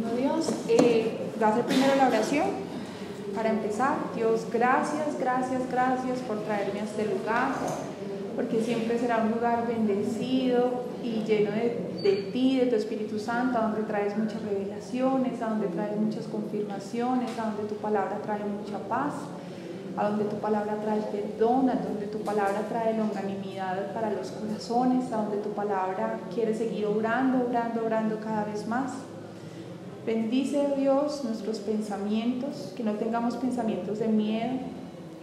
Bueno, Dios, voy a hacer primero la oración para empezar. Dios, gracias, gracias, gracias por traerme a este lugar, porque siempre será un lugar bendecido y lleno de ti, de tu Espíritu Santo, a donde traes muchas revelaciones, a donde traes muchas confirmaciones, a donde tu palabra trae mucha paz, a donde tu palabra trae perdón, a donde tu palabra trae longanimidad para los corazones, a donde tu palabra quiere seguir obrando, obrando, obrando cada vez más. Bendice, Dios, nuestros pensamientos, que no tengamos pensamientos de miedo.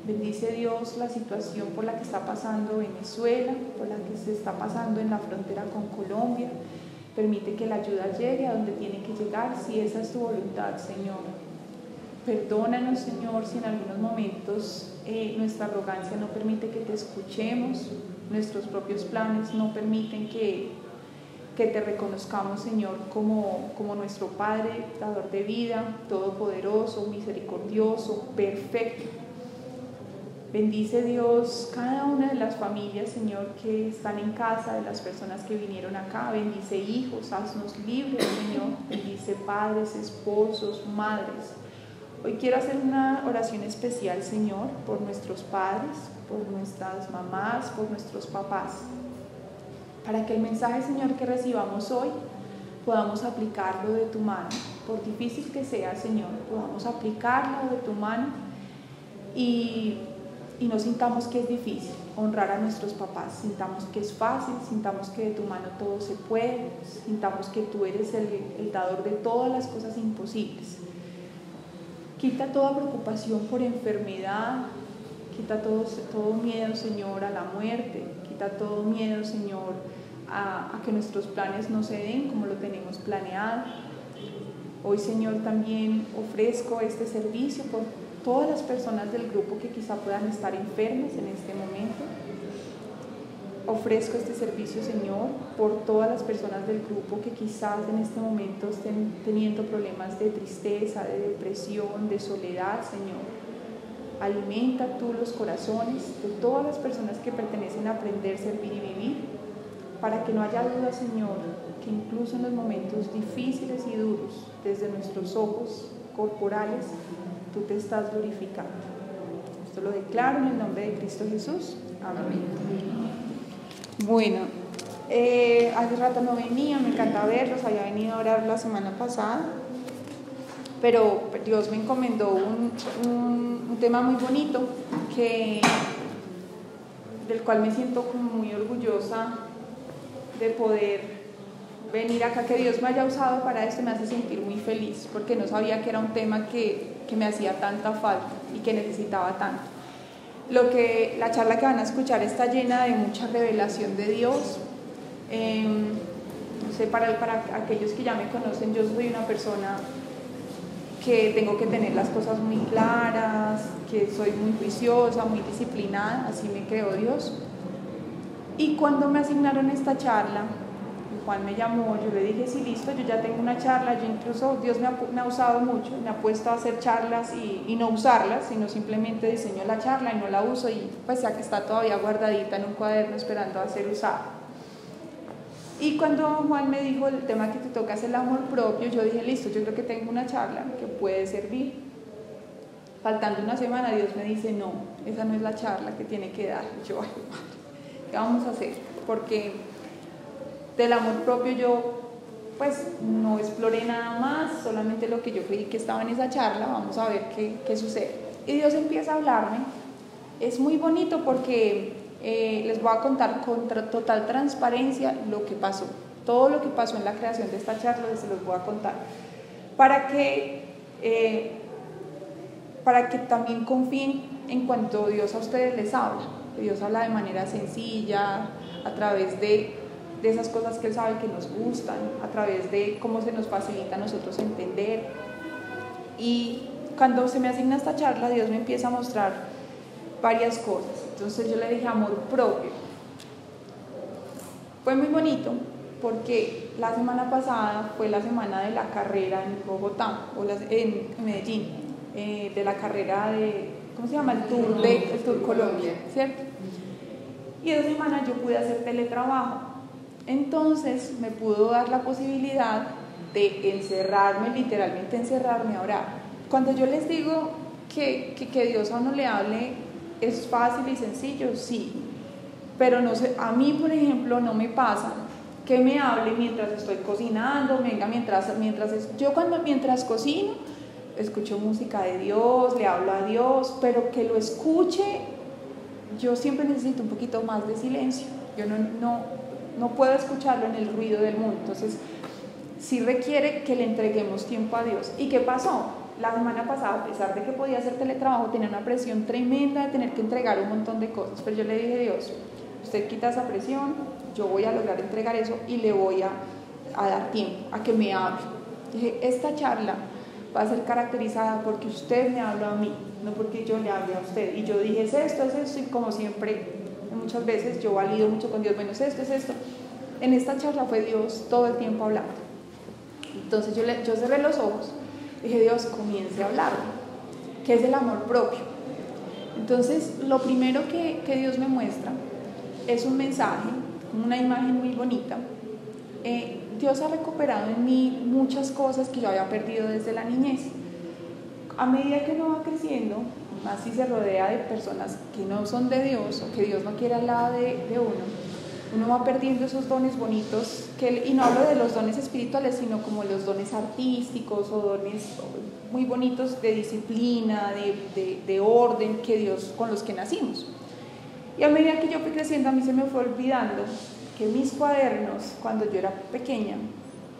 Bendice, Dios, la situación por la que está pasando Venezuela, por la que se está pasando en la frontera con Colombia. Permite que la ayuda llegue a donde tiene que llegar, si esa es tu voluntad, Señor. Perdónanos, Señor, si en algunos momentos nuestra arrogancia no permite que te escuchemos, nuestros propios planes no permiten que te reconozcamos, Señor, como nuestro Padre, dador de vida, todopoderoso, misericordioso, perfecto. Bendice, Dios, cada una de las familias, Señor, que están en casa, de las personas que vinieron acá. Bendice hijos, haznos libres, Señor. Bendice padres, esposos, madres. Hoy quiero hacer una oración especial, Señor, por nuestros padres, por nuestras mamás, por nuestros papás, para que el mensaje, Señor, que recibamos hoy podamos aplicarlo de tu mano, por difícil que sea, Señor, podamos aplicarlo de tu mano y no sintamos que es difícil honrar a nuestros papás, sintamos que es fácil, sintamos que de tu mano todo se puede, sintamos que tú eres el dador de todas las cosas imposibles. Quita toda preocupación por enfermedad, quita todo miedo, Señor, a la muerte, quita todo miedo, Señor, a que nuestros planes no se den como lo tenemos planeado. Hoy, Señor, también ofrezco este servicio por todas las personas del grupo que quizá puedan estar enfermas en este momento. Ofrezco este servicio, Señor, por todas las personas del grupo que quizás en este momento estén teniendo problemas de tristeza, de depresión, de soledad, Señor. Alimenta tú los corazones de todas las personas que pertenecen a Aprender, Servir y Vivir, para que no haya duda, Señor, que incluso en los momentos difíciles y duros, desde nuestros ojos corporales, tú te estás glorificando. Esto lo declaro en el nombre de Cristo Jesús. Amén. Bueno, hace rato no venía, me encanta verlos, había venido a orar la semana pasada, pero Dios me encomendó un tema muy bonito del cual me siento como muy orgullosa de poder venir acá, que Dios me haya usado para esto me hace sentir muy feliz, porque no sabía que era un tema que me hacía tanta falta y que necesitaba tanto. La charla que van a escuchar está llena de mucha revelación de Dios. No sé, para aquellos que ya me conocen, yo soy una persona que tengo que tener las cosas muy claras, que soy muy juiciosa, muy disciplinada, así me creó Dios. Y cuando me asignaron esta charla, Juan me llamó, yo le dije, sí, listo, yo ya tengo una charla, yo incluso, Dios me ha usado mucho, me ha puesto a hacer charlas y no usarlas, sino simplemente diseño la charla y no la uso, y pues ya que está todavía guardadita en un cuaderno esperando a ser usada. Y cuando Juan me dijo el tema que te toca es el amor propio, yo dije, listo, yo creo que tengo una charla que puede servir. Faltando una semana, Dios me dice, no, esa no es la charla que tiene que dar. Yo, ay, ¿qué vamos a hacer? Porque del amor propio yo pues no exploré nada más, solamente lo que yo creí que estaba en esa charla. Vamos a ver qué sucede. Y Dios empieza a hablarme. Es muy bonito porque les voy a contar con total transparencia lo que pasó, todo lo que pasó en la creación de esta charla, se los voy a contar para que también confíen en cuanto Dios a ustedes les habla. Dios habla de manera sencilla, a través de esas cosas que Él sabe que nos gustan, a través de cómo se nos facilita a nosotros entender. Y cuando se me asigna esta charla, Dios me empieza a mostrar varias cosas. Entonces yo le dije amor propio. Fue muy bonito porque la semana pasada fue la semana de la carrera en Bogotá, en Medellín, de la carrera de, ¿cómo se llama? El Tour Colombia, ¿cierto? Y esa semana yo pude hacer teletrabajo. Entonces me pudo dar la posibilidad de encerrarme, literalmente encerrarme a orar. Cuando yo les digo que Dios a uno le hable es fácil y sencillo, sí, pero no sé, a mí por ejemplo no me pasa que me hable mientras estoy cocinando, mientras cocino, escucho música de Dios, le hablo a Dios, pero que lo escuche, yo siempre necesito un poquito más de silencio, yo no puedo escucharlo en el ruido del mundo, entonces sí requiere que le entreguemos tiempo a Dios. ¿Y qué pasó? La semana pasada, a pesar de que podía hacer teletrabajo, tenía una presión tremenda de tener que entregar un montón de cosas, pero yo le dije a Dios, usted quita esa presión, yo voy a lograr entregar eso y le voy a dar tiempo a que me hable. Dije, esta charla va a ser caracterizada porque usted me habla a mí, no porque yo le hable a usted. Y yo dije, es esto, y como siempre, muchas veces yo valido mucho con Dios, bueno, es esto. En esta charla fue Dios todo el tiempo hablando. Entonces yo cerré los ojos, dije, Dios, comience a hablarme, que es el amor propio. Entonces, lo primero que Dios me muestra es un mensaje, una imagen muy bonita. Dios ha recuperado en mí muchas cosas que yo había perdido desde la niñez. A medida que uno va creciendo, más si se rodea de personas que no son de Dios o que Dios no quiere al lado de uno va perdiendo esos dones bonitos, y no hablo de los dones espirituales, sino como los dones artísticos o dones muy bonitos de disciplina, de orden que Dios, con los que nacimos. Y a medida que yo fui creciendo, a mí se me fue olvidando que mis cuadernos, cuando yo era pequeña,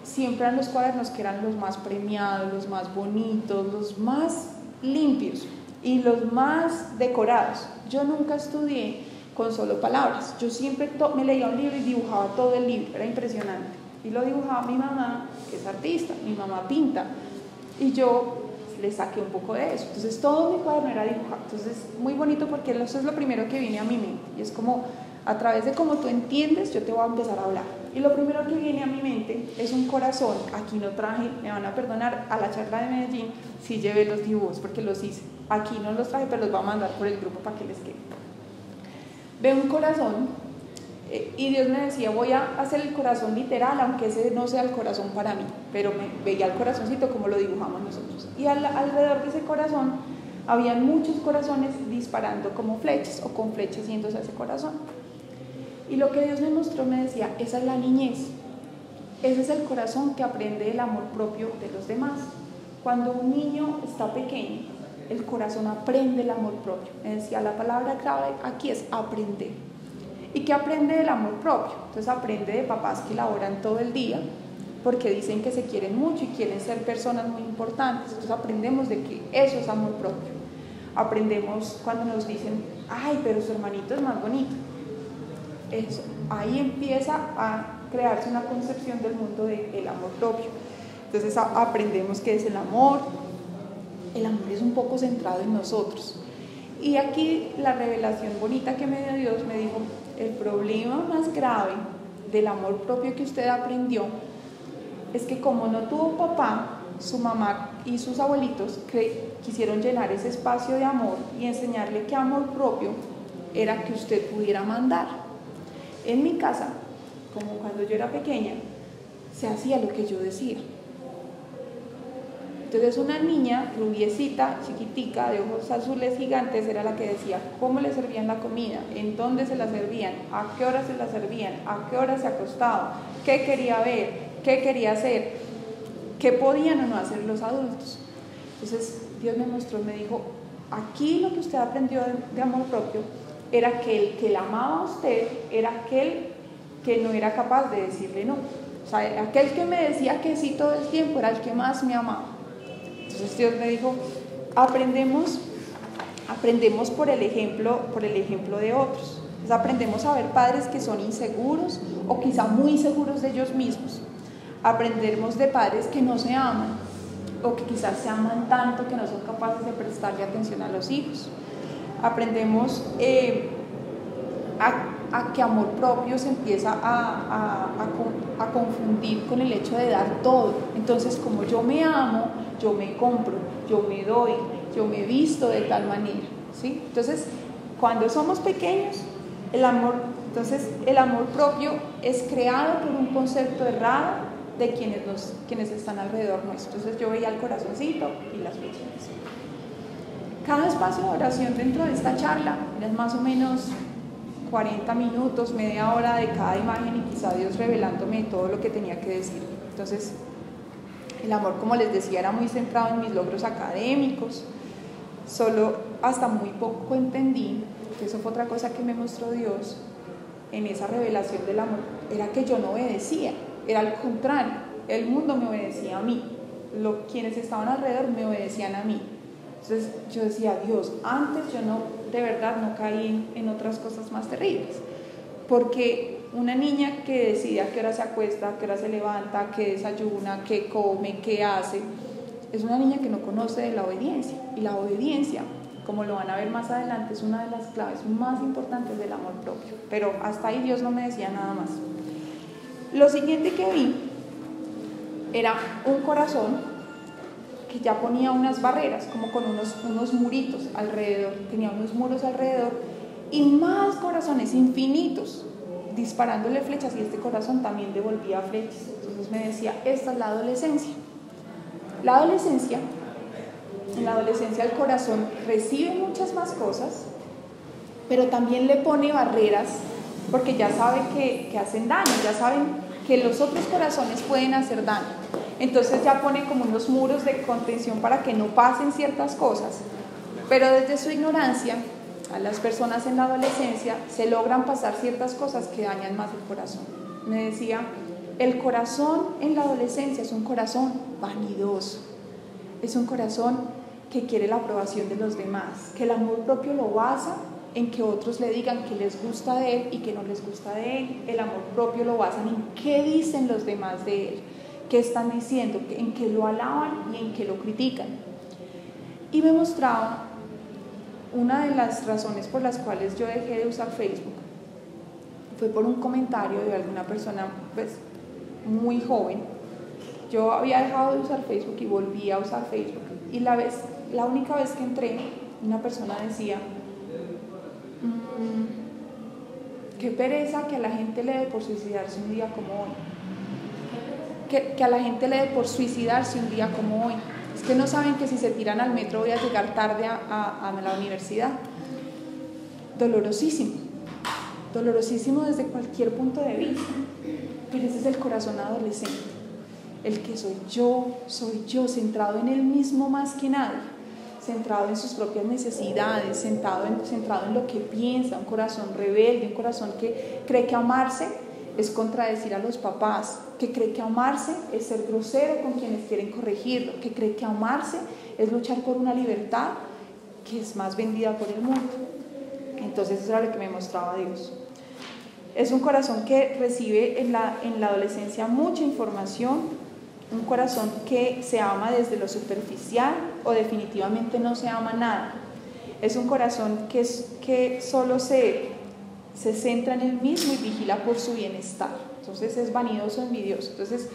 siempre eran los cuadernos que eran los más premiados, los más bonitos, los más limpios y los más decorados. Yo nunca estudié con solo palabras, yo siempre me leía un libro y dibujaba todo el libro, era impresionante. Y lo dibujaba mi mamá, que es artista, mi mamá pinta, y yo le saqué un poco de eso. Entonces todo mi cuaderno era dibujado. Entonces muy bonito porque eso es lo primero que viene a mi mente, y es como a través de cómo tú entiendes, yo te voy a empezar a hablar. Y lo primero que viene a mi mente es un corazón. Aquí no traje, me van a perdonar, a la charla de Medellín sí llevé los dibujos porque los hice. Aquí no los traje, pero los voy a mandar por el grupo para que les quede. Veo un corazón y Dios me decía, voy a hacer el corazón literal, aunque ese no sea el corazón para mí, pero me veía el corazoncito como lo dibujamos nosotros. Y alrededor de ese corazón habían muchos corazones disparando como flechas o con flechas yéndose a ese corazón. Y lo que Dios me mostró, me decía, esa es la niñez, ese es el corazón que aprende el amor propio de los demás. Cuando un niño está pequeño, el corazón aprende el amor propio. Me decía, la palabra clave aquí es aprender. ¿Y qué aprende del amor propio? Entonces aprende de papás que laboran todo el día, porque dicen que se quieren mucho y quieren ser personas muy importantes. Entonces aprendemos de que eso es amor propio. Aprendemos cuando nos dicen, ay, pero su hermanito es más bonito. Eso, ahí empieza a crearse una concepción del mundo del amor propio. Entonces aprendemos qué es el amor. El amor es un poco centrado en nosotros. Y aquí la revelación bonita que me dio Dios me dijo, el problema más grave del amor propio que usted aprendió es que como no tuvo papá, su mamá y sus abuelitos quisieron llenar ese espacio de amor y enseñarle que amor propio era que usted pudiera mandar. En mi casa, como cuando yo era pequeña, se hacía lo que yo decía. Entonces una niña rubiecita, chiquitica, de ojos azules gigantes, era la que decía cómo le servían la comida, en dónde se la servían, a qué hora se la servían, a qué hora se acostaba, qué quería ver, qué quería hacer, qué podían o no hacer los adultos. Entonces Dios me mostró, me dijo, aquí lo que usted aprendió de amor propio era que el que la amaba a usted era aquel que no era capaz de decirle no. O sea, aquel que me decía que sí todo el tiempo era el que más me amaba. Entonces Dios me dijo, aprendemos por el ejemplo de otros. Entonces aprendemos a ver padres que son inseguros o quizá muy seguros de ellos mismos. Aprendemos de padres que no se aman o que quizás se aman tanto que no son capaces de prestarle atención a los hijos. Aprendemos a que amor propio se empieza a confundir con el hecho de dar todo. Entonces, como yo me amo, yo me compro, yo me doy, yo me visto de tal manera, ¿sí? Entonces, cuando somos pequeños, el amor propio es creado por un concepto errado de quienes están alrededor nuestro. Entonces yo veía el corazoncito y las flechas. Cada espacio de oración dentro de esta charla es más o menos 40 minutos, media hora de cada imagen y quizá Dios revelándome todo lo que tenía que decir. Entonces, el amor, como les decía, era muy centrado en mis logros académicos. Solo hasta muy poco entendí, que eso fue otra cosa que me mostró Dios en esa revelación del amor, era que yo no obedecía, era al contrario, el mundo me obedecía a mí, quienes estaban alrededor me obedecían a mí. Entonces yo decía, Dios, antes yo de verdad no caí en otras cosas más terribles, porque una niña que decide a qué hora se acuesta, a qué hora se levanta, qué desayuna, qué come, qué hace, es una niña que no conoce de la obediencia, y la obediencia, como lo van a ver más adelante, es una de las claves más importantes del amor propio, pero hasta ahí Dios no me decía nada más. Lo siguiente que vi era un corazón que ya ponía unas barreras, como con unos muritos alrededor, tenía unos muros alrededor, y más corazones infinitos, disparándole flechas, y este corazón también devolvía flechas. Entonces me decía, esta es la adolescencia. La adolescencia, en la adolescencia el corazón recibe muchas más cosas, pero también le pone barreras, porque ya sabe que hacen daño, ya saben que los otros corazones pueden hacer daño. Entonces ya pone como unos muros de contención para que no pasen ciertas cosas, pero desde su ignorancia, a las personas en la adolescencia se logran pasar ciertas cosas que dañan más el corazón. Me decía, el corazón en la adolescencia es un corazón vanidoso, es un corazón que quiere la aprobación de los demás, que el amor propio lo basa en que otros le digan que les gusta de él y que no les gusta de él. El amor propio lo basan en qué dicen los demás de él, qué están diciendo, en qué lo alaban y en qué lo critican. Y me mostraba una de las razones por las cuales yo dejé de usar Facebook, fue por un comentario de alguna persona pues, muy joven. Yo había dejado de usar Facebook y volví a usar Facebook, y la única vez que entré, una persona decía, qué pereza que a la gente le dé por suicidarse un día como hoy, que a la gente le dé por suicidarse un día como hoy. Es que no saben que si se tiran al metro voy a llegar tarde a la universidad. Dolorosísimo, dolorosísimo desde cualquier punto de vista, pero ese es el corazón adolescente, el que soy yo, centrado en él mismo más que nadie, centrado en sus propias necesidades, centrado en lo que piensa, un corazón rebelde, un corazón que cree que amarse es contradecir a los papás, que cree que amarse es ser grosero con quienes quieren corregirlo, que cree que amarse es luchar por una libertad que es más vendida por el mundo. Entonces eso era lo que me mostraba Dios. Es un corazón que recibe en la adolescencia mucha información, un corazón que se ama desde lo superficial o definitivamente no se ama nada. Es un corazón que solo se centra en él mismo y vigila por su bienestar. Entonces es vanidoso, envidioso. Entonces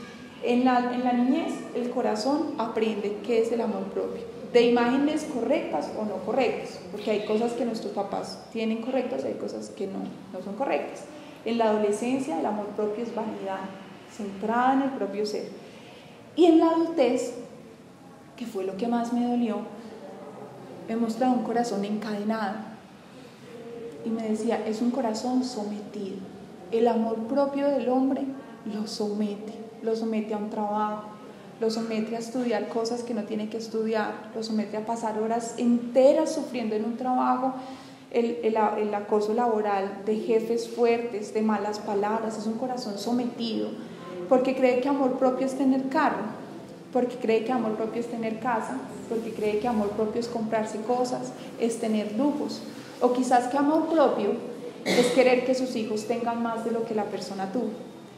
en la niñez el corazón aprende qué es el amor propio, de imágenes correctas o no correctas, porque hay cosas que nuestros papás tienen correctas y hay cosas que no son correctas. En la adolescencia el amor propio es vanidad, centrada en el propio ser. Y en la adultez, que fue lo que más me dolió, me mostraba un corazón encadenado. Y me decía, es un corazón sometido. El amor propio del hombre lo somete a un trabajo, lo somete a estudiar cosas que no tiene que estudiar, lo somete a pasar horas enteras sufriendo en un trabajo, el acoso laboral de jefes fuertes, de malas palabras. Es un corazón sometido, porque cree que amor propio es tener carro, porque cree que amor propio es tener casa, porque cree que amor propio es comprarse cosas, es tener lujos. O quizás que amor propio es querer que sus hijos tengan más de lo que la persona tuvo,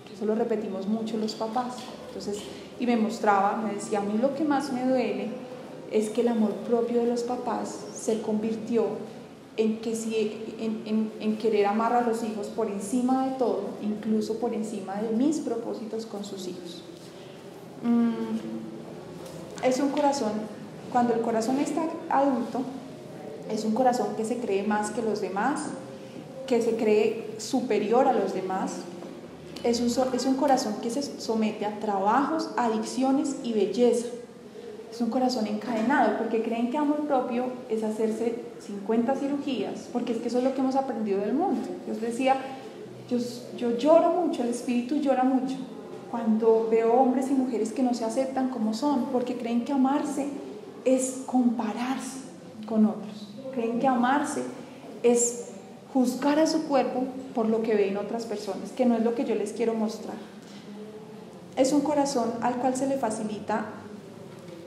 que eso lo repetimos mucho los papás. Entonces, y me decía, a mí lo que más me duele es que el amor propio de los papás se convirtió en querer amar a los hijos por encima de todo, incluso por encima de mis propósitos con sus hijos. Es un corazón, cuando el corazón está adulto, es un corazón que se cree más que los demás, que se cree superior a los demás, es un corazón que se somete a trabajos, adicciones y belleza. Es un corazón encadenado, porque creen que amor propio es hacerse 50 cirugías, porque es que eso es lo que hemos aprendido del mundo. Dios decía, yo lloro mucho, el espíritu llora mucho cuando veo hombres y mujeres que no se aceptan como son, porque creen que amarse es compararse con otros. Creen que amarse es juzgar a su cuerpo por lo que ven otras personas, que no es lo que yo les quiero mostrar. Es un corazón al cual se le facilita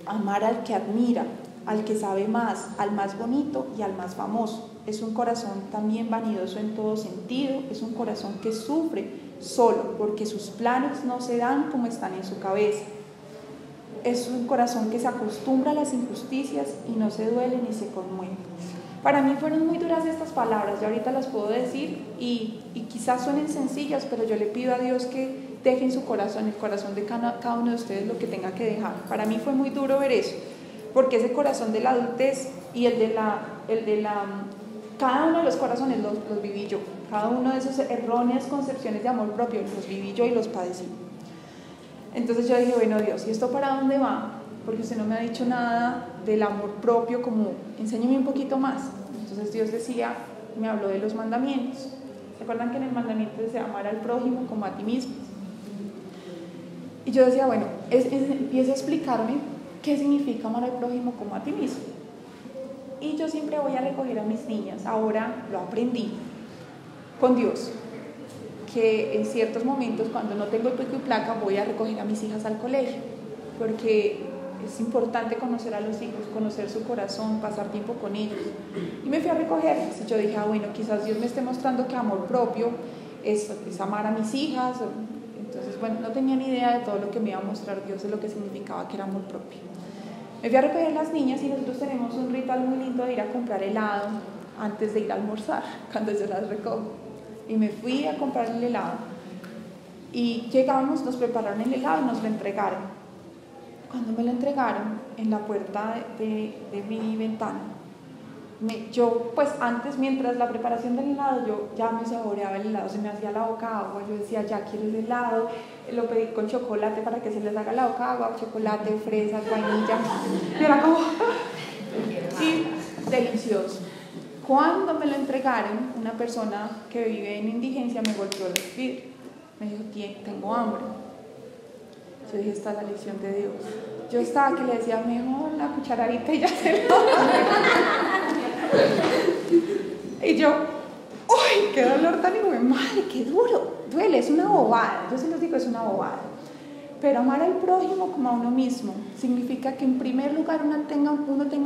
amar al que admira, al que sabe más, al más bonito y al más famoso. Es un corazón también vanidoso en todo sentido, es un corazón que sufre solo porque sus planes no se dan como están en su cabeza. Es un corazón que se acostumbra a las injusticias y no se duele ni se conmueve. Para mí fueron muy duras estas palabras, yo ahorita las puedo decir y quizás suenen sencillas, pero yo le pido a Dios que deje en su corazón, el corazón de cada uno de ustedes lo que tenga que dejar. Para mí fue muy duro ver eso, porque ese corazón de la adultez y el de la cada uno de los corazones los viví yo. Cada uno de esas erróneas concepciones de amor propio los viví yo y los padecí. Entonces yo dije, bueno Dios, ¿y esto para dónde va? Porque usted no me ha dicho nada del amor propio, como enséñame un poquito más. Entonces Dios decía, me habló de los mandamientos. ¿Se acuerdan que en el mandamiento dice amar al prójimo como a ti mismo? Y yo decía, bueno, empieza a explicarme qué significa amar al prójimo como a ti mismo. Y yo siempre voy a recoger a mis niñas, ahora lo aprendí con Dios, que en ciertos momentos cuando no tengo el pico y placa voy a recoger a mis hijas al colegio, porque es importante conocer a los hijos, conocer su corazón, pasar tiempo con ellos. Y me fui a recogerlas y yo dije, bueno, quizás Dios me esté mostrando que amor propio es amar a mis hijas. Entonces, bueno, no tenía ni idea de todo lo que me iba a mostrar Dios de lo que significaba que era amor propio. Me fui a recoger las niñas y nosotros tenemos un ritual muy lindo de ir a comprar helado antes de ir a almorzar, cuando yo las recojo. Y me fui a comprar el helado y llegamos, nos prepararon el helado y nos lo entregaron. Cuando me lo entregaron en la puerta de mi ventana, yo pues antes, mientras la preparación del helado, yo ya me saboreaba el helado, se me hacía la boca agua, yo decía, ya quiero el helado, lo pedí con chocolate para que se les haga la boca agua, chocolate, fresas, vainilla, y era como, sí, delicioso. Cuando me lo entregaron, una persona que vive en indigencia me golpeó el vidrio, me dijo, tengo hambre. Yo dije, esta es la lección de Dios. Yo estaba que le decía, mejor la cucharadita y ya se lo. Y yo, ¡uy! ¡Qué dolor tan hijo de madre! ¡Qué duro! Duele, es una bobada. Yo se los digo, es una bobada. Pero amar al prójimo como a uno mismo significa que en primer lugar uno tenga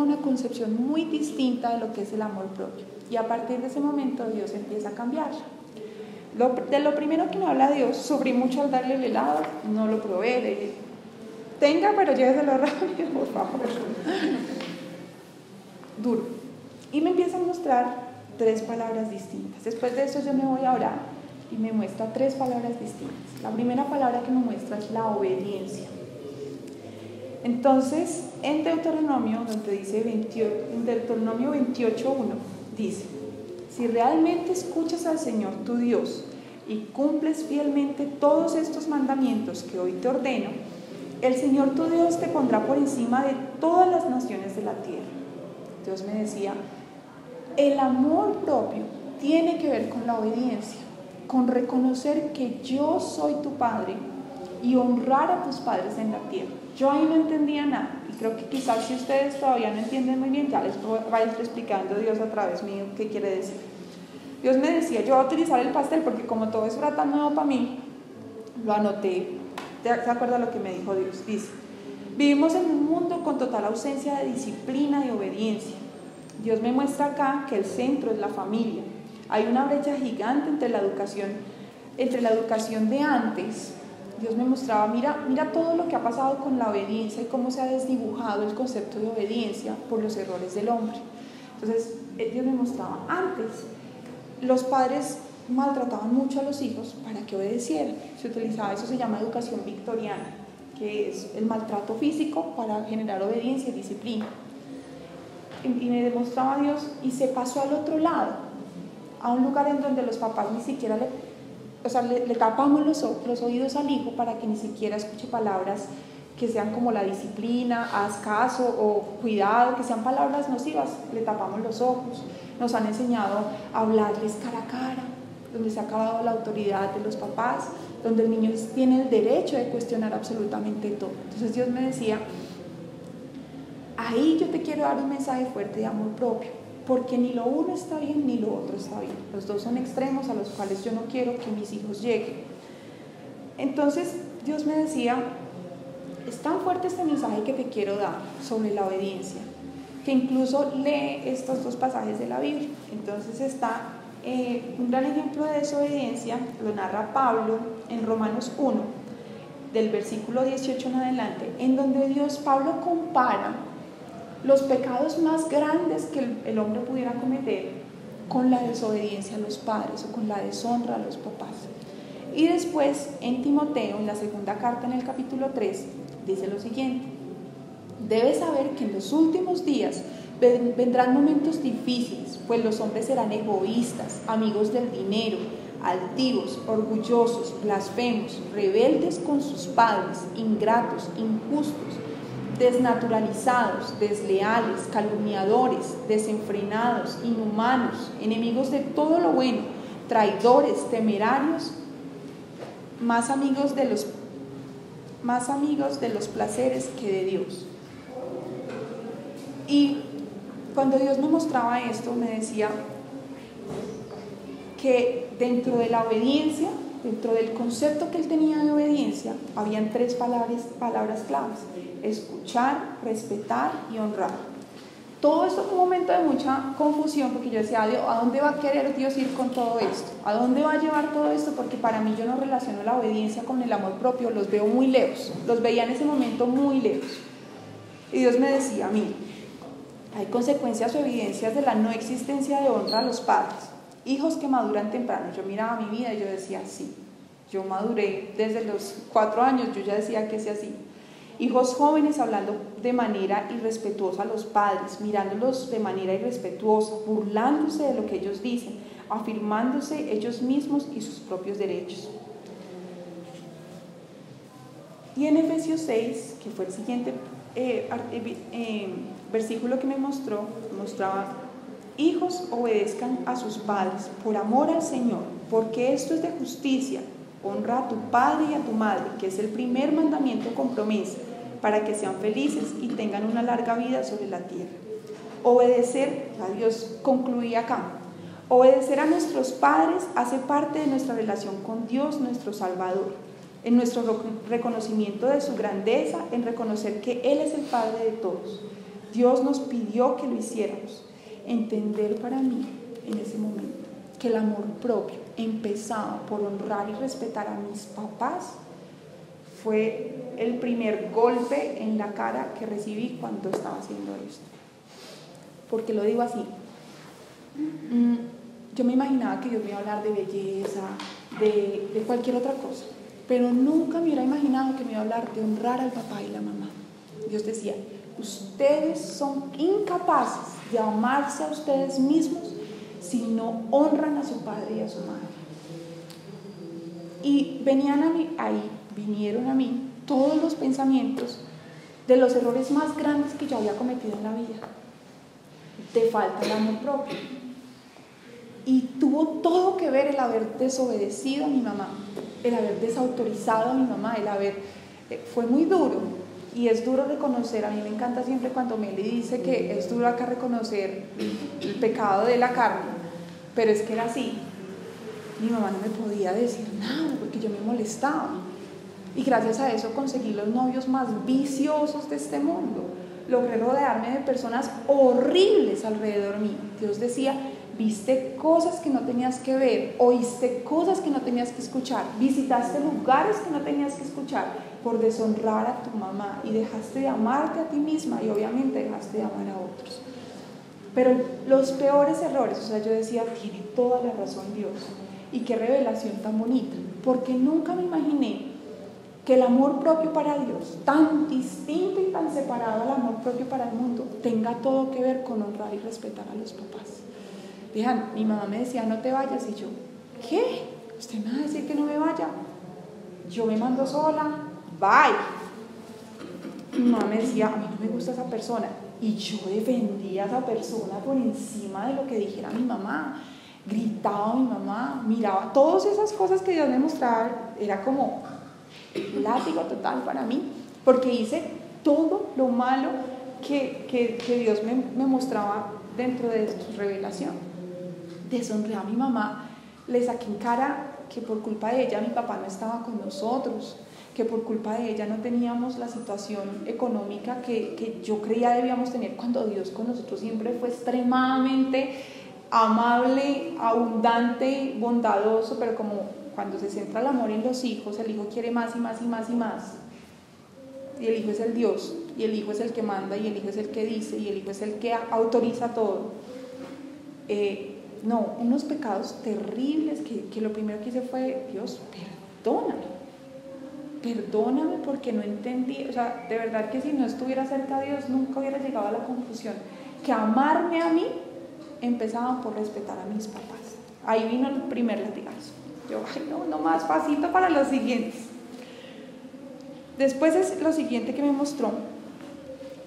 una concepción muy distinta de lo que es el amor propio. Y a partir de ese momento Dios empieza a cambiar. De lo primero que me habla Dios, sufrí mucho al darle el helado, no lo probé, le dije, tenga, pero lléveselo rápido, por favor. Duro. Y me empieza a mostrar 3 palabras distintas. Después de eso yo me voy a orar y me muestra 3 palabras distintas. La primera palabra que me muestra es la obediencia. Entonces, en Deuteronomio, donde dice en Deuteronomio 28:1, dice, si realmente escuchas al Señor tu Dios y cumples fielmente todos estos mandamientos que hoy te ordeno, el Señor tu Dios te pondrá por encima de todas las naciones de la tierra. Dios me decía, el amor propio tiene que ver con la obediencia, con reconocer que yo soy tu padre y honrar a tus padres en la tierra. Yo ahí no entendía nada y creo que quizás si ustedes todavía no entienden muy bien, ya les va a ir explicando Dios a través mío qué quiere decir. Dios me decía, yo voy a utilizar el pastel porque como todo es tan nuevo para mí, lo anoté. ¿Se acuerda lo que me dijo Dios? Dice, vivimos en un mundo con total ausencia de disciplina y obediencia. Dios me muestra acá que el centro es la familia. Hay una brecha gigante entre la educación de antes. Dios me mostraba, mira todo lo que ha pasado con la obediencia y cómo se ha desdibujado el concepto de obediencia por los errores del hombre. Entonces, Dios me mostraba, antes los padres maltrataban mucho a los hijos para que obedecieran. Se utilizaba, eso se llama educación victoriana, que es el maltrato físico para generar obediencia y disciplina. Y me demostraba a Dios y se pasó al otro lado, a un lugar en donde los papás ni siquiera le tapamos los oídos al hijo para que ni siquiera escuche palabras que sean como la disciplina, haz caso o cuidado, que sean palabras nocivas. Le tapamos los ojos. Nos han enseñado a hablarles cara a cara, donde se ha acabado la autoridad de los papás, donde el niño tiene el derecho de cuestionar absolutamente todo. Entonces Dios me decía, ahí yo te quiero dar un mensaje fuerte de amor propio, porque ni lo uno está bien ni lo otro está bien. Los dos son extremos a los cuales yo no quiero que mis hijos lleguen. Entonces Dios me decía, es tan fuerte este mensaje que te quiero dar sobre la obediencia, que incluso lee estos dos pasajes de la Biblia. Entonces está un gran ejemplo de desobediencia, lo narra Pablo en Romanos 1, del versículo 18 en adelante, en donde Pablo compara los pecados más grandes que el hombre pudiera cometer con la desobediencia a los padres o con la deshonra a los papás. Y después en Timoteo, en la segunda carta, en el capítulo 3, dice lo siguiente: debes saber que en los últimos días vendrán momentos difíciles, pues los hombres serán egoístas, amigos del dinero, altivos, orgullosos, blasfemos, rebeldes con sus padres, ingratos, injustos, desnaturalizados, desleales, calumniadores, desenfrenados, inhumanos, enemigos de todo lo bueno, traidores, temerarios, más amigos de los placeres que de Dios. Y cuando Dios me mostraba esto, me decía que dentro de la obediencia, dentro del concepto que él tenía de obediencia, habían tres palabras claves: escuchar, respetar y honrar. Todo esto fue un momento de mucha confusión, porque yo decía, ¿a dónde va a querer Dios ir con todo esto? ¿A dónde va a llevar todo esto? Porque para mí yo no relaciono la obediencia con el amor propio, los veo muy lejos, los veía en ese momento muy lejos. Y Dios me decía, mira, hay consecuencias o evidencias de la no existencia de honra a los padres. Hijos que maduran temprano. Yo miraba mi vida y yo decía, sí, yo maduré desde los 4 años, yo ya decía que sí así. Hijos jóvenes hablando de manera irrespetuosa a los padres, mirándolos de manera irrespetuosa, burlándose de lo que ellos dicen, afirmándose ellos mismos y sus propios derechos. Y en Efesios 6, que fue el siguiente versículo que me mostraba: hijos, obedezcan a sus padres por amor al Señor, porque esto es de justicia. Honra a tu padre y a tu madre, que es el primer mandamiento con promesa, para que sean felices y tengan una larga vida sobre la tierra. Obedecer, a Dios concluía acá, obedecer a nuestros padres hace parte de nuestra relación con Dios, nuestro Salvador, en nuestro reconocimiento de su grandeza, en reconocer que Él es el Padre de todos. Dios nos pidió que lo hiciéramos. Entender para mí en ese momento que el amor propio, empezado por honrar y respetar a mis papás, fue el primer golpe en la cara que recibí cuando estaba haciendo esto. ¿Por qué lo digo así? Yo me imaginaba que Dios me iba a hablar de belleza, de cualquier otra cosa, pero nunca me hubiera imaginado que me iba a hablar de honrar al papá y la mamá. Dios decía, ustedes son incapaces de amarse a ustedes mismos si no honran a su padre y a su madre. Y vinieron a mí todos los pensamientos de los errores más grandes que yo había cometido en la vida. Te falta el amor propio. Y tuvo todo que ver el haber desobedecido a mi mamá, el haber desautorizado a mi mamá, fue muy duro. Y es duro reconocer, a mí me encanta siempre cuando Meli dice que es duro acá reconocer el pecado de la carne, pero es que era así. Mi mamá no me podía decir nada porque yo me molestaba. Y gracias a eso conseguí los novios más viciosos de este mundo. Logré rodearme de personas horribles alrededor mío. Dios decía, viste cosas que no tenías que ver, oíste cosas que no tenías que escuchar, visitaste lugares que no tenías que escuchar por deshonrar a tu mamá y dejaste de amarte a ti misma y obviamente dejaste de amar a otros. Pero los peores errores, yo decía, tiene toda la razón Dios. Y qué revelación tan bonita, porque nunca me imaginé que el amor propio para Dios, tan distinto y tan separado al amor propio para el mundo, tenga todo que ver con honrar y respetar a los papás. Vean, mi mamá me decía, no te vayas, y yo, ¿qué? usted me va a decir que no me vaya, yo me mando sola, bye. Mi mamá me decía, a mí no me gusta esa persona, y yo defendía a esa persona por encima de lo que dijera mi mamá. Gritaba a mi mamá, miraba todas esas cosas que Dios me mostraba, era como látigo total para mí, porque hice todo lo malo que Dios me mostraba dentro de su revelación. Deshonré a mi mamá, le saqué en cara que por culpa de ella mi papá no estaba con nosotros, que por culpa de ella no teníamos la situación económica que yo creía debíamos tener, cuando Dios con nosotros siempre fue extremadamente amable, abundante, bondadoso, pero como cuando se centra el amor en los hijos, el hijo quiere más y más y más y más. Y el hijo es el Dios, y el hijo es el que manda, y el hijo es el que dice, y el hijo es el que autoriza todo. No, unos pecados terribles que lo primero que hice fue, Dios, perdóname porque no entendí, o sea, de verdad que si no estuviera cerca de Dios nunca hubiera llegado a la conclusión que amarme a mí empezaba por respetar a mis papás. Ahí vino el primer latigazo. Yo, no más, pasito para los siguientes. Después lo siguiente que me mostró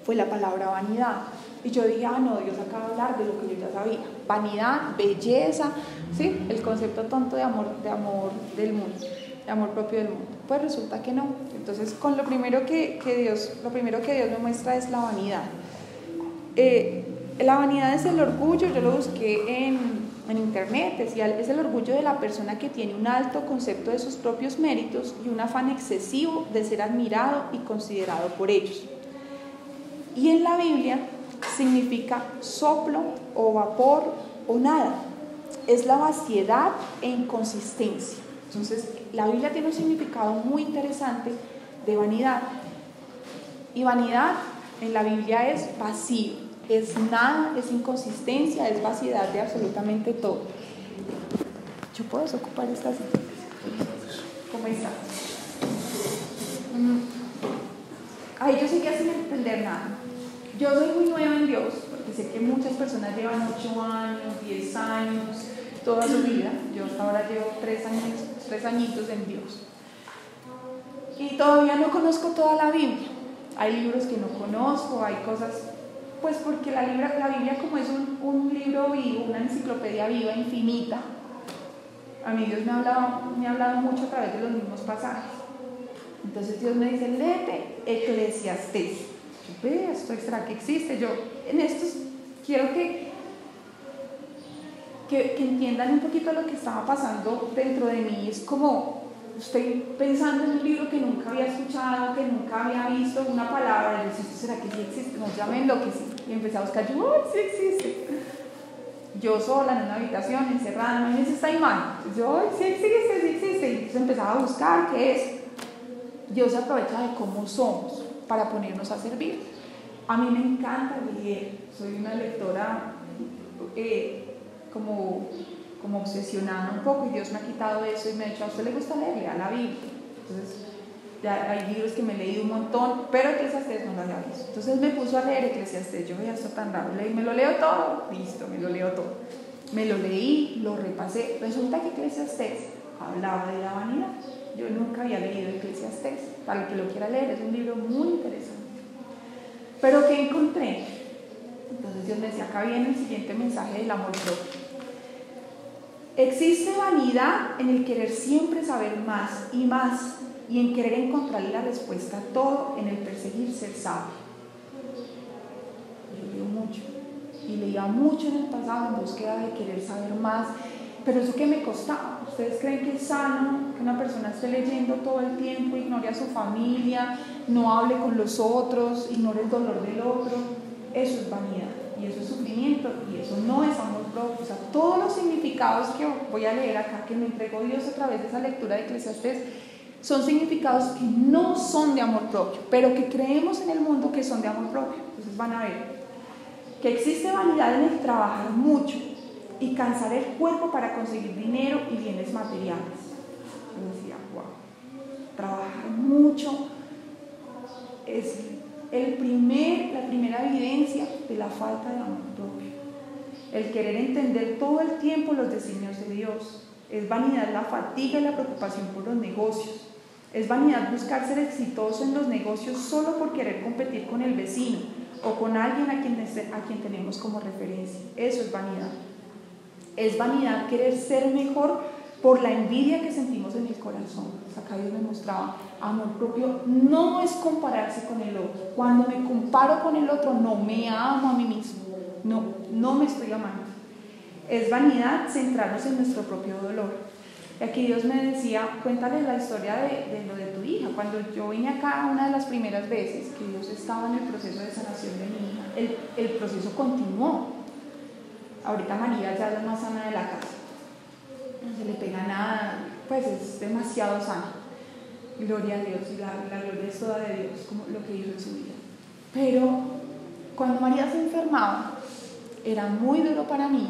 fue la palabra vanidad. Y yo dije, no, Dios acaba de hablar de lo que yo ya sabía. Vanidad, belleza, ¿sí? El concepto tonto de amor del mundo, de amor propio del mundo. Pues resulta que no. Entonces, con lo primero que Dios me muestra es la vanidad. La vanidad es el orgullo, yo lo busqué en internet, decía, es el orgullo de la persona que tiene un alto concepto de sus propios méritos y un afán excesivo de ser admirado y considerado por ellos. Y en la Biblia significa soplo o vapor o nada, es la vaciedad e inconsistencia. Entonces la Biblia tiene un significado muy interesante de vanidad, y vanidad en la Biblia es vacío, es nada, es inconsistencia, es vaciedad de absolutamente todo. ¿Yo puedo ocupar esta silla? ¿Cómo está? Ay, yo seguía sin entender nada. Yo soy muy nueva en Dios, porque sé que muchas personas llevan 8 años, 10 años, toda su vida. Yo hasta ahora llevo 3 añitos en Dios. Y todavía no conozco toda la Biblia. Hay libros que no conozco, hay cosas, pues porque la Biblia como es un libro vivo, una enciclopedia viva, infinita, a mí Dios me ha hablado mucho a través de los mismos pasajes. Entonces Dios me dice, léete Eclesiastés. Yo, esto extra que existe. Yo en estos quiero que entiendan un poquito lo que estaba pasando dentro de mí. Es como estoy pensando en un libro que nunca había escuchado, que nunca había visto, una palabra, y yo decía, ¿será que sí existe? No, ya me enloquecí y empecé a buscar, sí existe. Yo sola en una habitación, encerrada, no es esta imagen. Yo, sí existe. Y entonces empezaba a buscar qué es. Dios se aprovecha de cómo somos para ponernos a servir. A mí me encanta leer, soy una lectora como obsesionada un poco, y Dios me ha quitado eso y me ha dicho, ¿a usted le gusta leer? Lea la Biblia. Entonces ya hay libros que me he leído un montón, pero Eclesiastés no lo había visto. Entonces me puso a leer Eclesiastés. Yo veía esto tan raro, me lo leo todo, listo, me lo leo todo. Me lo leí, lo repasé. Resulta que Eclesiastés hablaba de la vanidad. Yo nunca había leído Eclesiastés. Para el que lo quiera leer, es un libro muy interesante. Pero ¿qué encontré? Entonces Dios me decía, acá viene el siguiente mensaje del amor propio. Existe vanidad en el querer siempre saber más y más, y en querer encontrarle la respuesta a todo, en el perseguir ser sabio. Yo leo mucho, y leía mucho en el pasado en búsqueda de querer saber más, pero eso que me costaba. ¿Ustedes creen que es sano que una persona esté leyendo todo el tiempo, ignore a su familia, no hable con los otros, ignore el dolor del otro? Eso es vanidad, y eso es sufrimiento, y eso no es amor propio. O sea, todos los significados que voy a leer acá, que me entregó Dios a través de esa lectura de Eclesiastés, son significados que no son de amor propio, pero que creemos en el mundo que son de amor propio. Entonces van a ver que existe vanidad en el trabajar mucho y cansar el cuerpo para conseguir dinero y bienes materiales. Yo decía, wow, trabajar mucho es la primera evidencia de la falta de amor propio. El querer entender todo el tiempo los designios de Dios. Es vanidad la fatiga y la preocupación por los negocios. Es vanidad buscar ser exitoso en los negocios solo por querer competir con el vecino o con alguien a quien tenemos como referencia. Eso es vanidad. Es vanidad querer ser mejor por la envidia que sentimos en el corazón. Acá Dios me mostraba, amor propio no es compararse con el otro. Cuando me comparo con el otro, no me amo a mí mismo. No me estoy amando. Es vanidad centrarnos en nuestro propio dolor. Y aquí Dios me decía, cuéntale la historia de lo de tu hija. Cuando yo vine acá una de las primeras veces que Dios estaba en el proceso de sanación de mi hija, el proceso continuó. Ahorita María ya es la más sana de la casa. No se le pega nada, pues es demasiado sana. Gloria a Dios, y la gloria es toda de Dios, como lo que hizo en su vida. Pero cuando María se enfermaba, era muy duro para mí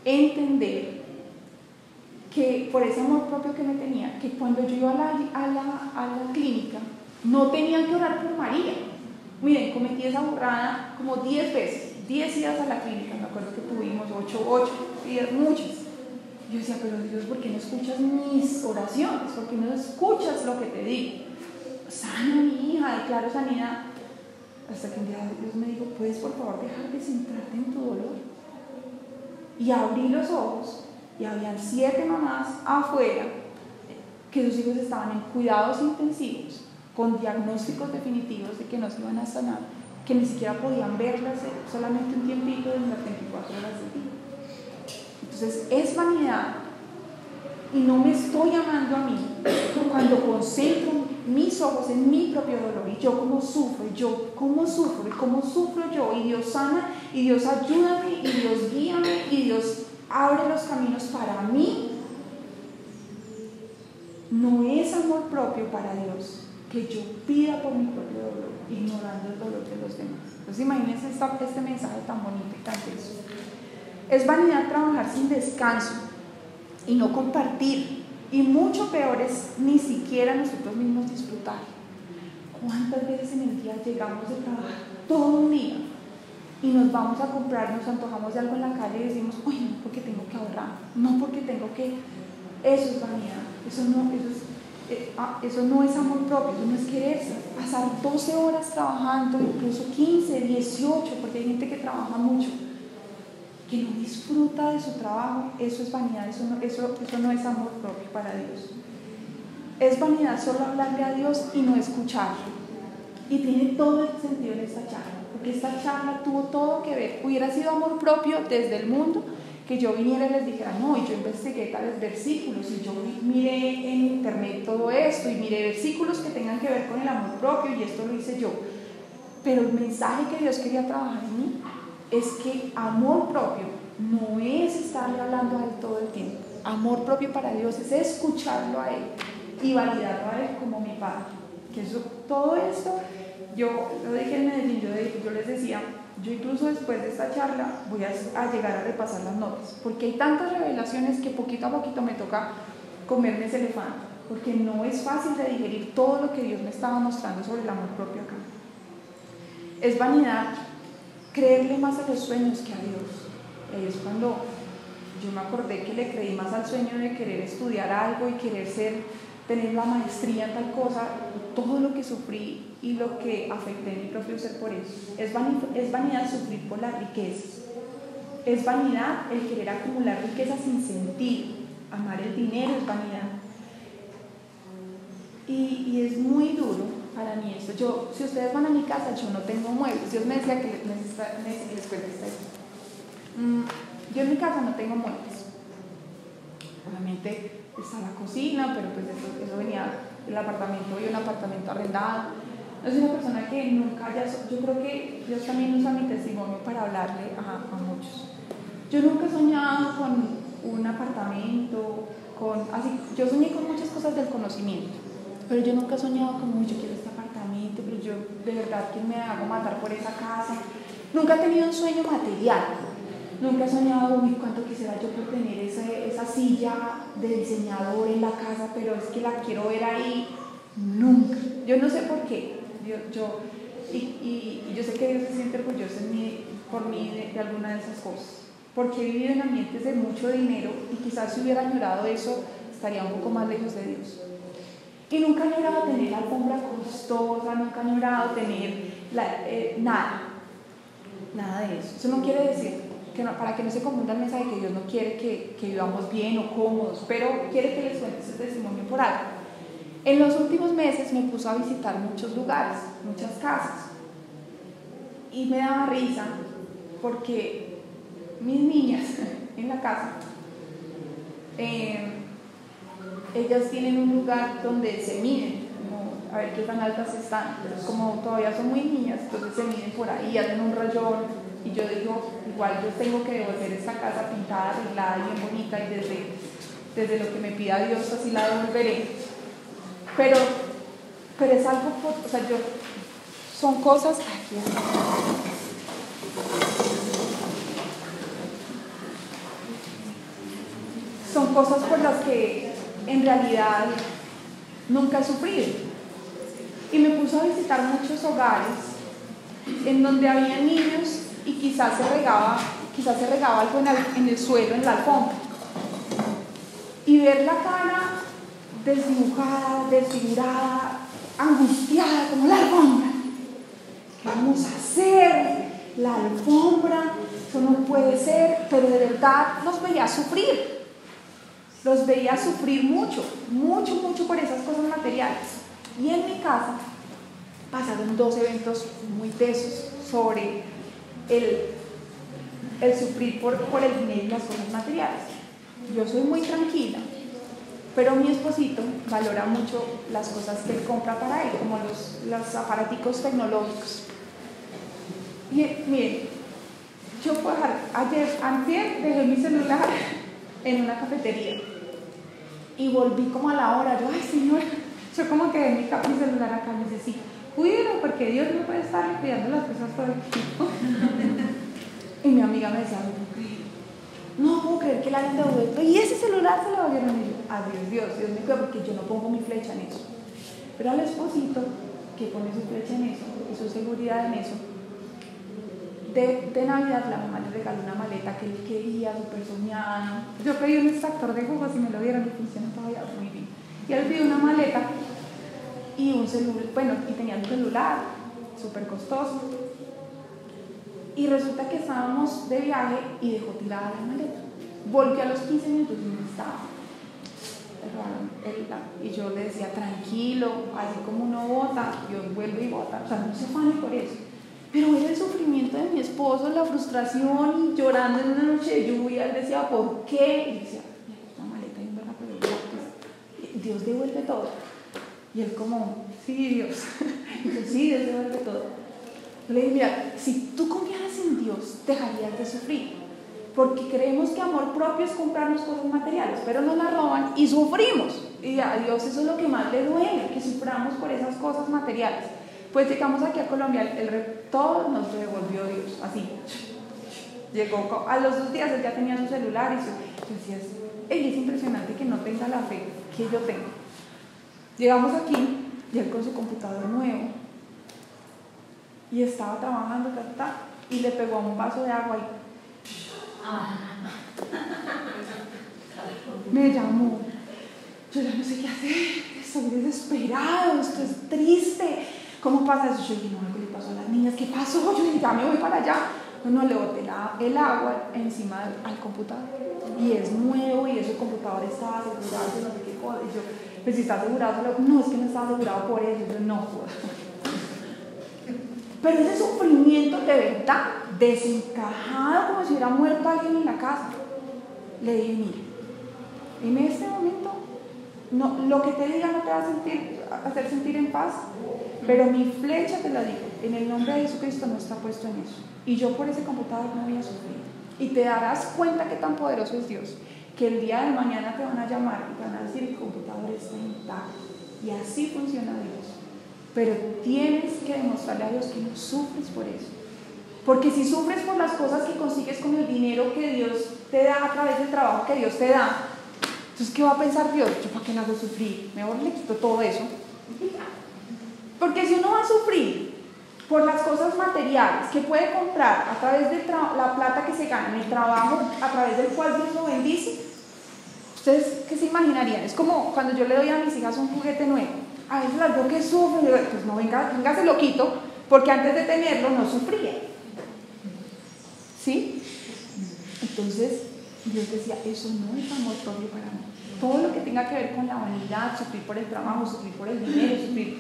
entender que por ese amor propio que me tenía, que cuando yo iba a la clínica, no tenía que orar por María. Miren, cometí esa burrada como 10 veces, 10 idas a la clínica, me acuerdo que tuvimos 8 días, muchas. Yo decía, pero Dios, ¿por qué no escuchas mis oraciones? ¿Por qué no escuchas lo que te digo? Sana mi hija, declaro sanidad. Hasta que un día Dios me dijo, ¿puedes por favor dejar de centrarte en tu dolor? Y abrí los ojos y habían 7 mamás afuera que sus hijos estaban en cuidados intensivos con diagnósticos definitivos de que no se iban a sanar, que ni siquiera podían verlas solamente un tiempito de las 24 horas del día. Entonces es vanidad y no me estoy amando a mí cuando concentro mis ojos en mi propio dolor y yo cómo sufro y cómo sufro yo, y Dios sana y Dios ayúdame y Dios guíame y Dios abre los caminos para mí. No es amor propio para Dios que yo pida por mi propio dolor, ignorando el dolor de los demás. Entonces imagínense este mensaje tan bonito y tan denso. Es vanidad trabajar sin descanso y no compartir, y mucho peor es ni siquiera nosotros mismos disfrutar. ¿Cuántas veces en el día llegamos de trabajar todo un día y nos vamos a comprar, nos antojamos de algo en la calle y decimos, uy, no porque tengo que ahorrar, no porque tengo que... Eso es vanidad, eso no es amor propio, eso no es quererse. Pasar 12 horas trabajando, incluso 15, 18, porque hay gente que trabaja mucho, que no disfruta de su trabajo. Eso es vanidad, eso no es amor propio para Dios. Es vanidad solo hablarle a Dios y no escucharlo. Y tiene todo el sentido en esta charla, porque esta charla tuvo todo que ver. Hubiera sido amor propio desde el mundo que yo viniera y les dijera, no, y yo investigué tales versículos, y yo miré en internet todo esto, y miré versículos que tengan que ver con el amor propio, y esto lo hice yo. Pero el mensaje que Dios quería trabajar en mí es que amor propio no es estarle hablando a Él todo el tiempo. Amor propio para Dios es escucharlo a Él y validarlo a Él como mi Padre. Que todo esto, yo lo dije en Medellín, yo les decía, yo incluso después de esta charla voy a llegar a repasar las notas, porque hay tantas revelaciones que poquito a poquito me toca comerme ese elefante, porque no es fácil de digerir todo lo que Dios me estaba mostrando sobre el amor propio acá. Es vanidad creerle más a los sueños que a Dios. Es cuando yo me acordé que le creí más al sueño de querer estudiar algo y querer tener la maestría en tal cosa, todo lo que sufrí y lo que afecté en mi propio ser por eso. Es vanidad sufrir por las riquezas. Es vanidad el querer acumular riquezas sin sentido. Amar el dinero es vanidad. Y es muy duro para mí esto. Si ustedes van a mi casa, yo no tengo muebles. Dios me decía que les cuente esta historia. Yo en mi casa no tengo muebles. Obviamente está la cocina, pero pues eso venía del apartamento, y un apartamento arrendado. No soy una persona que nunca haya... Yo creo que Dios también usa mi testimonio para hablarle a muchos. Yo nunca he soñado con un apartamento, yo soñé con muchas cosas del conocimiento, pero yo nunca he soñado como, yo quiero este apartamento, pero yo de verdad que me hago matar por esa casa. Nunca he tenido un sueño material. Nunca he soñado, cuánto quisiera yo por tener esa silla de diseñador en la casa, pero es que la quiero ver ahí. Nunca. Yo no sé por qué. Y yo sé que Dios se siente orgulloso por mí de alguna de esas cosas. porque he vivido en ambientes de mucho dinero y quizás si hubiera añorado eso, estaría un poco más lejos de Dios. Y nunca he añorado tener la alfombra costosa, nunca he añorado tener nada de eso. Eso no quiere decir, para que no se confunda el mensaje, que Dios no quiere que vivamos bien o cómodos, pero quiere que les cuente ese testimonio por algo. En los últimos meses me puso a visitar muchos lugares, muchas casas, y me daba risa porque mis niñas en la casa, ellas tienen un lugar donde se miden, a ver qué tan altas están, pero como todavía son muy niñas, entonces se miden por ahí, hacen un rayón, y yo digo, igual yo tengo que devolver esta casa pintada, arreglada, bien bonita, y desde lo que me pida Dios así la devolveré, pero es algo, o sea, son cosas, son cosas por las que en realidad nunca he sufrido. Y me puso a visitar muchos hogares en donde había niños y quizás se regaba algo en el suelo, en la alfombra. Y ver la cara desdibujada, desfigurada, angustiada, como la alfombra. ¿Qué vamos a hacer? La alfombra, eso no puede ser, pero de verdad los veía sufrir. Los veía sufrir mucho por esas cosas materiales. Y en mi casa pasaron 2 eventos muy tesos sobre el sufrir por el dinero y las cosas materiales. Yo soy muy tranquila, pero mi esposito valora mucho las cosas que él compra para él, como los aparaticos tecnológicos. Y miren, yo puedo dejar, antier dejé mi celular en una cafetería y volví como a la hora, yo, ay Señor, yo como que dejé mi celular acá, me dice, sí, cuídalo porque Dios no puede estar cuidando las cosas todo el tiempo. Y mi amiga me decía, no puedo creer que la hayan devuelto y ese celular se lo volvieron. Y yo, adiós Dios me cuida porque yo no pongo mi flecha en eso. Pero al esposito que pone su flecha en eso y su seguridad en eso, de Navidad la mamá le regaló una maleta que él quería, súper soñada. Yo pedí un extractor de jugos y me lo dieron y funciona todavía muy bien. Y él pidió una maleta y un celular, y tenía un celular súper costoso. Y resulta que estábamos de viaje y dejó tirada la maleta. Volvió a los 15 minutos y no estaba. Y yo le decía, tranquilo, así como uno vota, Dios vuelve y vota. O sea, no se afane por eso. Pero era el sufrimiento de mi esposo, la frustración, y llorando en una noche de lluvia. Él decía, ¿por qué? Y decía, la maleta es verdad, pero Dios devuelve todo. Y él como, sí, Dios. Y yo, sí, Dios devuelve todo. Yo le dije, mira, si tú confiaras en Dios, dejarías de sufrir. Porque creemos que amor propio es comprarnos cosas materiales, pero nos las roban y sufrimos. Y a Dios eso es lo que más le duele, que suframos por esas cosas materiales. Pues llegamos aquí a Colombia, todo nos devolvió Dios, así. Llegó, a los 2 días él ya tenía su celular y yo decía, es impresionante que no tenga la fe que yo tengo. Llegamos aquí y él con su computador nuevo y estaba trabajando, y le pegó a un vaso de agua y me llamó. Yo ya no sé qué hacer, estoy desesperado, esto es triste. ¿Cómo pasa eso? Yo dije, no, algo le pasó a las niñas. ¿Qué pasó? Yo dije, ya me voy para allá. No, le boté el agua encima al computador. Y es nuevo y ese computador estaba asegurado, yo no sé qué cosa. Y yo, pues si está asegurado, no, es que no está asegurado por eso. Yo, no puedo. Pero ese sufrimiento de verdad, desencajado, como si hubiera muerto alguien en la casa. Le dije, mire, en este momento, no, lo que te diga no te va a hacer sentir en paz, pero mi flecha te la digo, en el nombre de Jesucristo no está puesto en eso. Y yo por ese computador no voy a sufrir. Y te darás cuenta que tan poderoso es Dios, que el día de mañana te van a llamar y te van a decir, el computador está intacto. Y así funciona Dios. Pero tienes que demostrarle a Dios que no sufres por eso. Porque si sufres por las cosas que consigues con el dinero que Dios te da a través del trabajo que Dios te da, entonces ¿qué va a pensar Dios? ¿Yo para qué me hago sufrir? Mejor le quito todo eso. Porque si uno va a sufrir por las cosas materiales que puede comprar a través de la plata que se gana en el trabajo a través del cual Dios lo bendice, ¿ustedes qué se imaginarían? Es como cuando yo le doy a mis hijas un juguete nuevo. A veces las veo que sufren, y digo, pues no, venga, se lo quito, porque antes de tenerlo no sufría. ¿Sí? Entonces, Dios decía, eso no es amor propio para mí. Todo lo que tenga que ver con la vanidad, sufrir por el trabajo, sufrir por el dinero, sufrir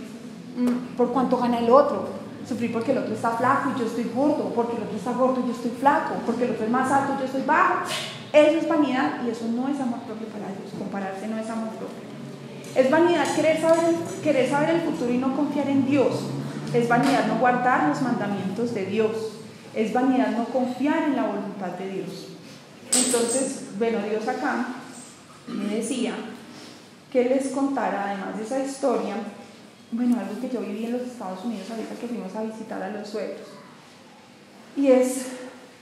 por cuánto gana el otro, sufrir porque el otro está flaco y yo estoy gordo, porque el otro está gordo y yo estoy flaco, porque el otro es más alto y yo estoy bajo, eso es vanidad y eso no es amor propio para Dios. Compararse no es amor propio. Es vanidad querer saber el futuro y no confiar en Dios. Es vanidad no guardar los mandamientos de Dios. Es vanidad no confiar en la voluntad de Dios. Entonces, bueno, Dios acá me decía que les contara, además de esa historia, bueno, algo que yo viví en los Estados Unidos ahorita que fuimos a visitar a los suegros. Y es,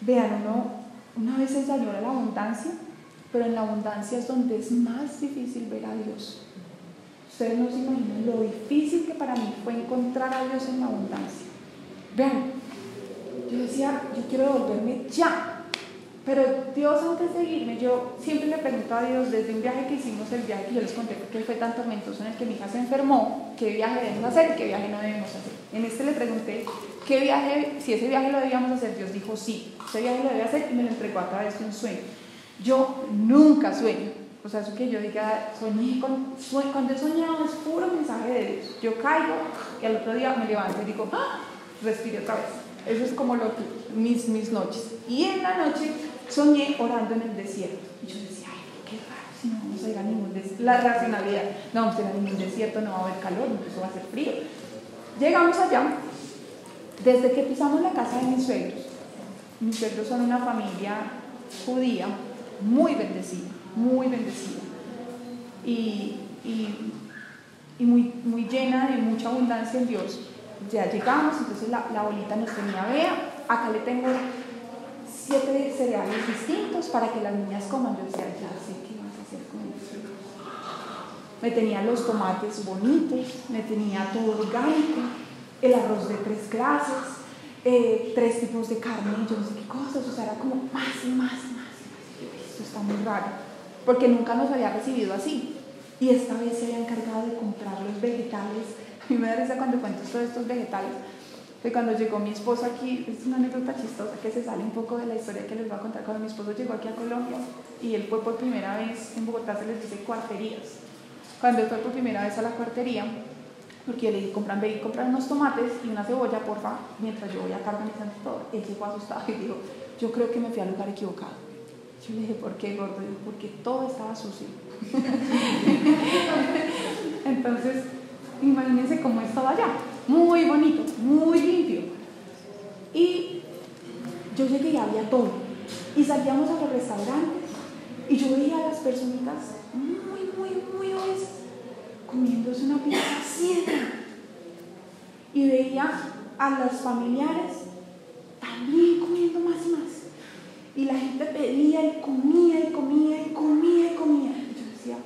vean, uno a veces añora la abundancia, pero en la abundancia es donde es más difícil ver a Dios. Ustedes no se imaginan lo difícil que para mí fue encontrar a Dios en la abundancia. Vean, yo decía, yo quiero devolverme ya. Pero Dios, antes de irme, yo siempre le pregunto a Dios, desde un viaje que hicimos, el viaje que yo les conté porque fue tan tormentoso, en el que mi hija se enfermó, qué viaje debemos hacer y qué viaje no debemos hacer. En este le pregunté qué viaje, si ese viaje lo debíamos hacer. Dios dijo sí, ese viaje lo debe hacer y me lo entregó a través de un sueño. Yo nunca sueño, o sea, eso que yo diga, cuando he soñado es puro mensaje de Dios. Yo caigo y al otro día me levanto y digo, ¡ah!, respiré otra vez. Eso es como lo que, mis noches. Y en la noche soñé orando en el desierto. Y yo decía, ay, qué raro, si no vamos a ir a ningún desierto. La racionalidad, no vamos a ir a ningún desierto, no va a haber calor, incluso va a ser frío. Llegamos allá, desde que pisamos la casa de mis suegros son una familia judía muy bendecida, y muy llena de mucha abundancia en Dios. Ya llegamos, entonces la abuelita nos tenía, vea, acá le tengo 7 cereales distintos para que las niñas coman. Yo decía, ya sé qué vas a hacer con eso. Me tenía los tomates bonitos, me tenía todo orgánico, el arroz de 3 clases, 3 tipos de carne, yo no sé qué cosas, o sea, era como más y más. Esto está muy raro, porque nunca nos había recibido así. Y esta vez se había encargado de comprar los vegetales. A mí me da risa cuando cuento todos estos vegetales. Que cuando llegó mi esposo aquí, es una anécdota chistosa que se sale un poco de la historia que les voy a contar. Cuando mi esposo llegó aquí a Colombia y él fue por primera vez, en Bogotá se les dice cuarterías. Cuando él fue por primera vez a la cuartería, porque yo le dije, comprar unos tomates y una cebolla, porfa, mientras yo voy acá organizando todo. Él llegó asustado y dijo, yo creo que me fui al lugar equivocado. Yo le dije, ¿por qué, gordo? Dijo, porque todo estaba sucio. Entonces, imagínense cómo estaba allá. Muy bonito, muy limpio. Y yo llegué y había todo. Y salíamos a los restaurantes y yo veía a las personitas muy obesas comiéndose una pizza siempre. Y veía a las familiares también comiendo más y más. Y la gente pedía y comía. Y yo decía,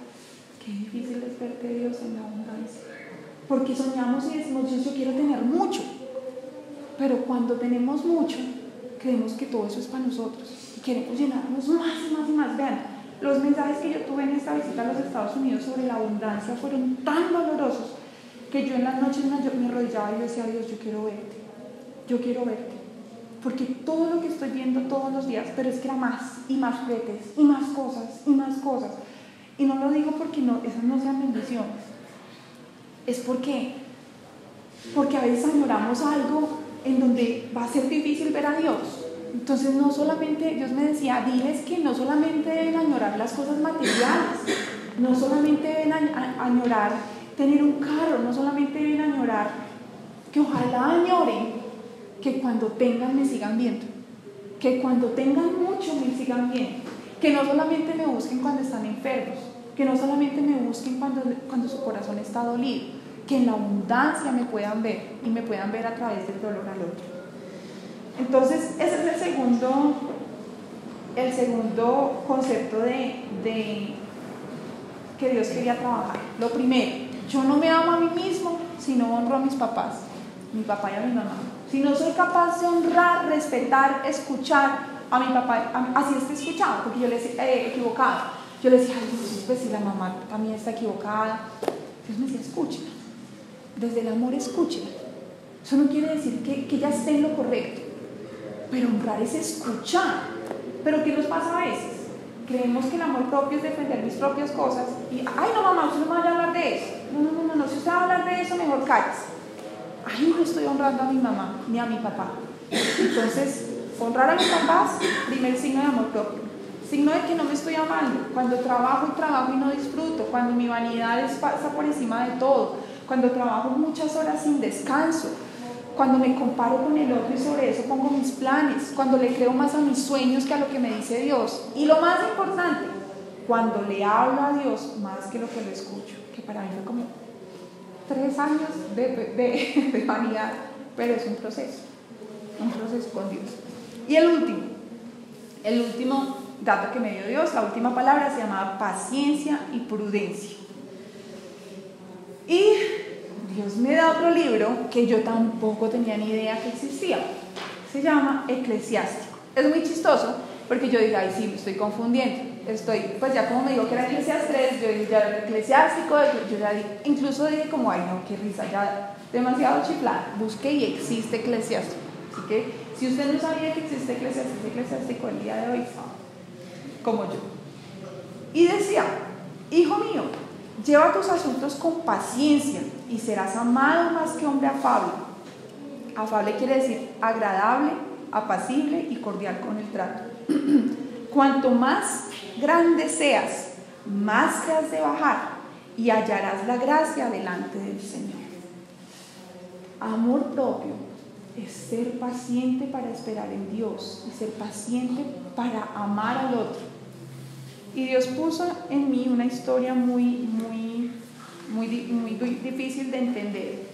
qué difícil es verte a Dios en la abundancia. Porque soñamos y decimos, yo quiero tener mucho. Pero cuando tenemos mucho, creemos que todo eso es para nosotros. Y queremos llenarnos más. Vean, los mensajes que yo tuve en esta visita a los Estados Unidos sobre la abundancia fueron tan dolorosos que yo en las noches me arrodillaba y decía, Dios, yo quiero verte. Porque todo lo que estoy viendo todos los días, pero es que era más y más juguetes y más cosas. Y no lo digo porque esas no sean bendiciones. Es porque a veces añoramos algo en donde va a ser difícil ver a Dios. Entonces no solamente, Dios me decía, diles que no solamente deben añorar las cosas materiales, no solamente deben añorar tener un carro, no solamente deben añorar, que ojalá añoren que cuando tengan me sigan viendo, que cuando tengan mucho me sigan viendo, que no solamente me busquen cuando están enfermos, que no solamente me busquen cuando su corazón está dolido, que en la abundancia me puedan ver y me puedan ver a través del dolor al otro. Entonces ese es el segundo concepto de que Dios quería trabajar. Lo primero, yo no me amo a mí mismo si no honro a mis papás, mi papá y a mi mamá. si no soy capaz de honrar, respetar, escuchar a mi papá, así esté escuchado, porque yo le decía, equivocado, yo le decía, ay, pues si la mamá también está equivocada, Dios me decía, escúchela, desde el amor escúchela. Eso no quiere decir que ella esté en lo correcto, pero honrar es escuchar. Pero ¿qué nos pasa a veces? Creemos que el amor propio es defender mis propias cosas y, ay no mamá, usted no me vaya a hablar de eso. No, si usted va a hablar de eso, mejor cállese. Ay, no estoy honrando a mi mamá ni a mi papá. Entonces, honrar a los papás, primer signo de amor propio. Signo de que no me estoy amando. Cuando trabajo y no disfruto, cuando mi vanidad pasa por encima de todo, cuando trabajo muchas horas sin descanso, cuando me comparo con el otro y sobre eso pongo mis planes, cuando le creo más a mis sueños que a lo que me dice Dios. Y lo más importante, cuando le hablo a Dios más que lo que lo escucho, que para mí fue como 3 años de vanidad, pero es un proceso con Dios. Y el último dato que me dio Dios, la última palabra se llamaba paciencia y prudencia. Y Dios me da otro libro que yo tampoco tenía ni idea que existía. Se llama Eclesiástico. Es muy chistoso porque yo dije, ay sí, me estoy confundiendo. Pues ya como me dijo que era Eclesiastes 3, yo dije, ya era Eclesiástico, yo ya dije, incluso dije como, ay no, qué risa, ya demasiado chiflada. Busqué y existe Eclesiástico. Así que si usted no sabía que existe Eclesiástico el día de hoy, como yo. Y decía, hijo mío, lleva tus asuntos con paciencia y serás amado más que hombre afable. Afable quiere decir agradable, apacible y cordial con el trato. Cuanto más grande seas, más te has de bajar y hallarás la gracia delante del Señor. Amor propio es ser paciente para esperar en Dios y ser paciente para amar al otro. Y Dios puso en mí una historia muy difícil de entender.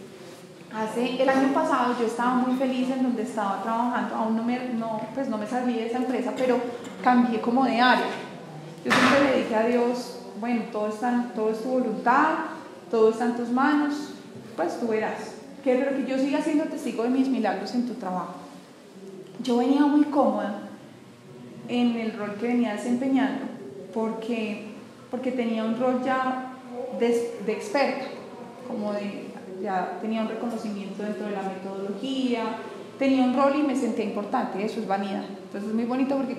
El año pasado yo estaba muy feliz en donde estaba trabajando, aún no me salí de esa empresa, pero cambié como de área. Yo siempre le dije a Dios, bueno, todo es tu voluntad, todo está en tus manos, pues tú verás, pero que yo siga siendo testigo de mis milagros en tu trabajo. Yo venía muy cómoda en el rol que venía desempeñando, porque tenía un rol ya de experta, ya tenía un reconocimiento dentro de la metodología, tenía un rol y me sentía importante, eso es vanidad. Entonces es muy bonito porque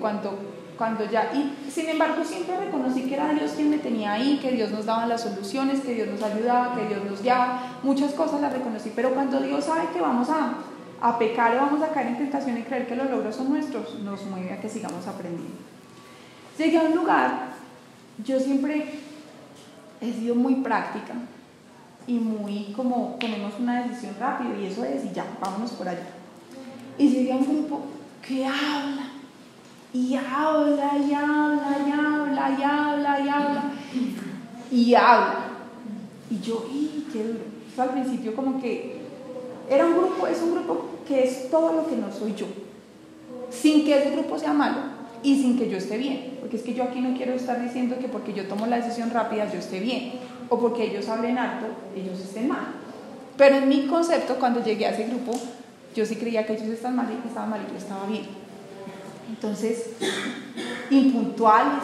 y sin embargo siempre reconocí que era Dios quien me tenía ahí, que Dios nos daba las soluciones, que Dios nos ayudaba, que Dios nos guiaba, muchas cosas las reconocí, pero cuando Dios sabe que vamos a pecar o vamos a caer en tentación y creer que los logros son nuestros, nos mueve a que sigamos aprendiendo. Llegué a un lugar, yo siempre he sido muy práctica y muy como ponemos una decisión rápido y eso es y ya, vámonos por allá. Y llegué a un grupo que habla y habla y habla y habla y habla y habla y habla. Y yo, qué duro. Eso al principio como que es un grupo que es todo lo que no soy yo, sin que ese grupo sea malo y sin que yo esté bien, porque es que yo aquí no quiero estar diciendo que porque yo tomo la decisión rápida yo esté bien, o porque ellos hablen alto, ellos estén mal. Pero en mi concepto, cuando llegué a ese grupo, yo sí creía que ellos estaban mal y que estaban mal y yo estaba bien. Entonces, impuntuales,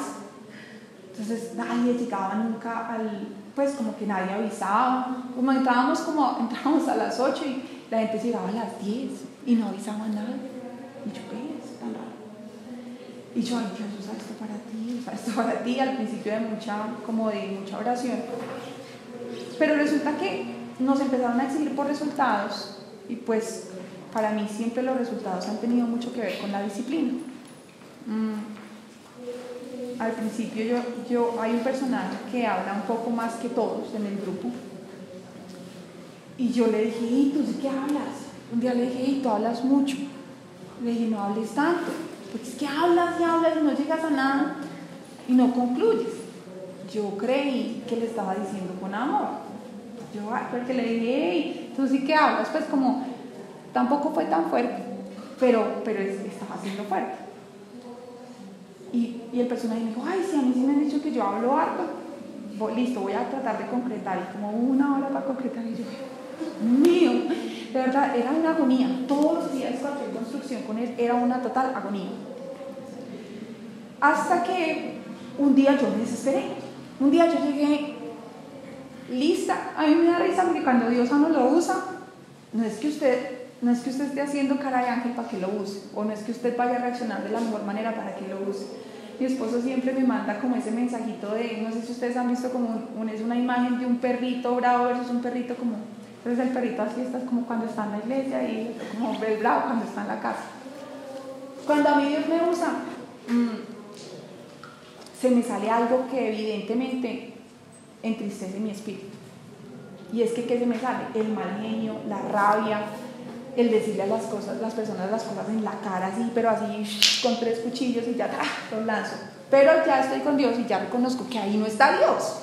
entonces nadie llegaba nunca pues como que nadie avisaba, entrábamos a las 8 y la gente llegaba a las 10 y no avisaba nada. Y yo, ¿qué es tan raro? Y yo, ay Dios, usa esto para ti, al principio de mucha oración. Pero resulta que nos empezaron a exigir por resultados y pues para mí siempre los resultados han tenido mucho que ver con la disciplina. Al principio hay un personaje que habla un poco más que todos en el grupo y yo le dije, ¿y tú sí qué hablas? Un día le dije, ¿y tú hablas mucho? Le dije, no hables tanto, porque es que hablas y hablas y no llegas a nada y no concluyes. Yo creí que le estaba diciendo con amor. Porque le dije, hey, tú sí que hablas, pues como tampoco fue tan fuerte, pero estaba haciendo fuerte. Y el personaje me dijo, ay, sí, a mí sí me han dicho que yo hablo harto. Listo, voy a tratar de concretar. Y como 1 hora para concretar, y yo, Dios mío, De verdad, era una agonía. Todos los días cualquier construcción con él era una total agonía. Hasta que un día yo me desesperé. Un día yo llegué lista. A mí me da risa porque cuando Dios a uno lo usa, no es que usted esté haciendo cara de ángel para que lo use, o no es que usted vaya a reaccionar de la mejor manera para que lo use. Mi esposo siempre me manda como ese mensajito de, no sé si ustedes han visto como es una imagen de un perrito bravo versus un perrito como, entonces el perrito así está como cuando está en la iglesia y como el bravo cuando está en la casa. Cuando a mí Dios me usa, se me sale algo que evidentemente entristece mi espíritu. Y es que, ¿qué se me sale? El mal genio, la rabia, el decirle a las personas las cosas en la cara así, pero así con 3 cuchillos y ya los lanzo. Pero ya estoy con Dios y ya reconozco que ahí no está Dios.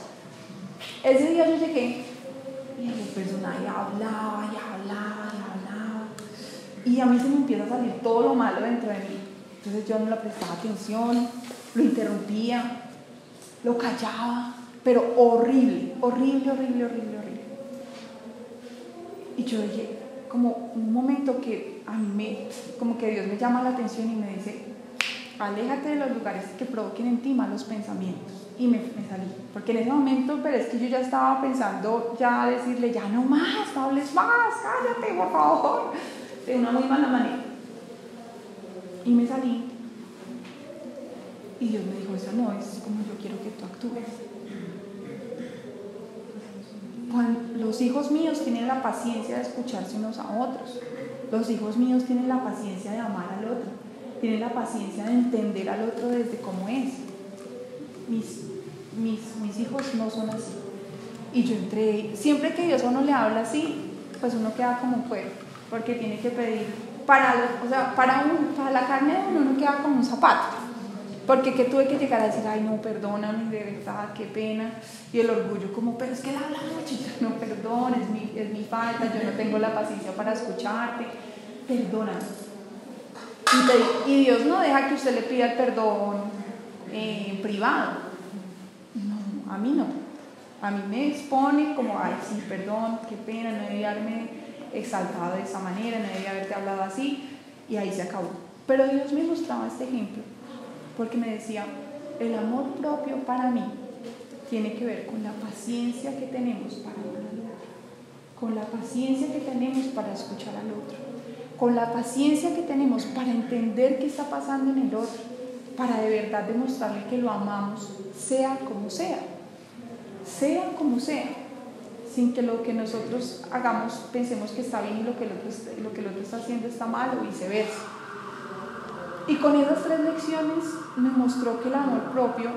Ese día yo llegué y el personaje hablaba y hablaba y hablaba. Y a mí se me empieza a salir todo lo malo dentro de mí. Entonces yo no le prestaba atención, lo interrumpía, lo callaba, pero horrible, horrible, horrible, horrible, horrible. Y yo dije, como un momento que a mí como que Dios me llama la atención y me dice, aléjate de los lugares que provoquen en ti malos pensamientos. Y me salí, porque en ese momento, pero es que yo ya estaba pensando ya decirle, ya no más, no hables más, cállate por favor, de una muy mala manera. Y me salí y Dios me dijo, eso no es como yo quiero que tú actúes. Cuando los hijos míos tienen la paciencia de escucharse unos a otros, los hijos míos tienen la paciencia de amar al otro, tienen la paciencia de entender al otro desde cómo es. Mis hijos no son así. Y yo entré, siempre que Dios a uno le habla así, pues uno queda como un pueblo, porque tiene que pedir, para la carne de uno queda como un zapato. Porque que tuve que llegar a decir, ay no, perdóname, de verdad, qué pena. Y el orgullo como, pero es que él habla mucho. No, perdón, es mi falta, yo no tengo la paciencia para escucharte. Perdóname. Y Dios no deja que usted le pida el perdón privado. No, a mí no. A mí me expone como, ay sí, perdón, qué pena, no debí haberme exaltado de esa manera, no debí haberte hablado así. Y ahí se acabó. Pero Dios me mostraba este ejemplo. Porque me decía, el amor propio para mí tiene que ver con la paciencia que tenemos para amar al otro, con la paciencia que tenemos para escuchar al otro, con la paciencia que tenemos para entender qué está pasando en el otro, para de verdad demostrarle que lo amamos, sea como sea, sin que lo que nosotros hagamos pensemos que está bien y lo que el otro está haciendo está mal o viceversa. Y con esas 3 lecciones me mostró que el amor propio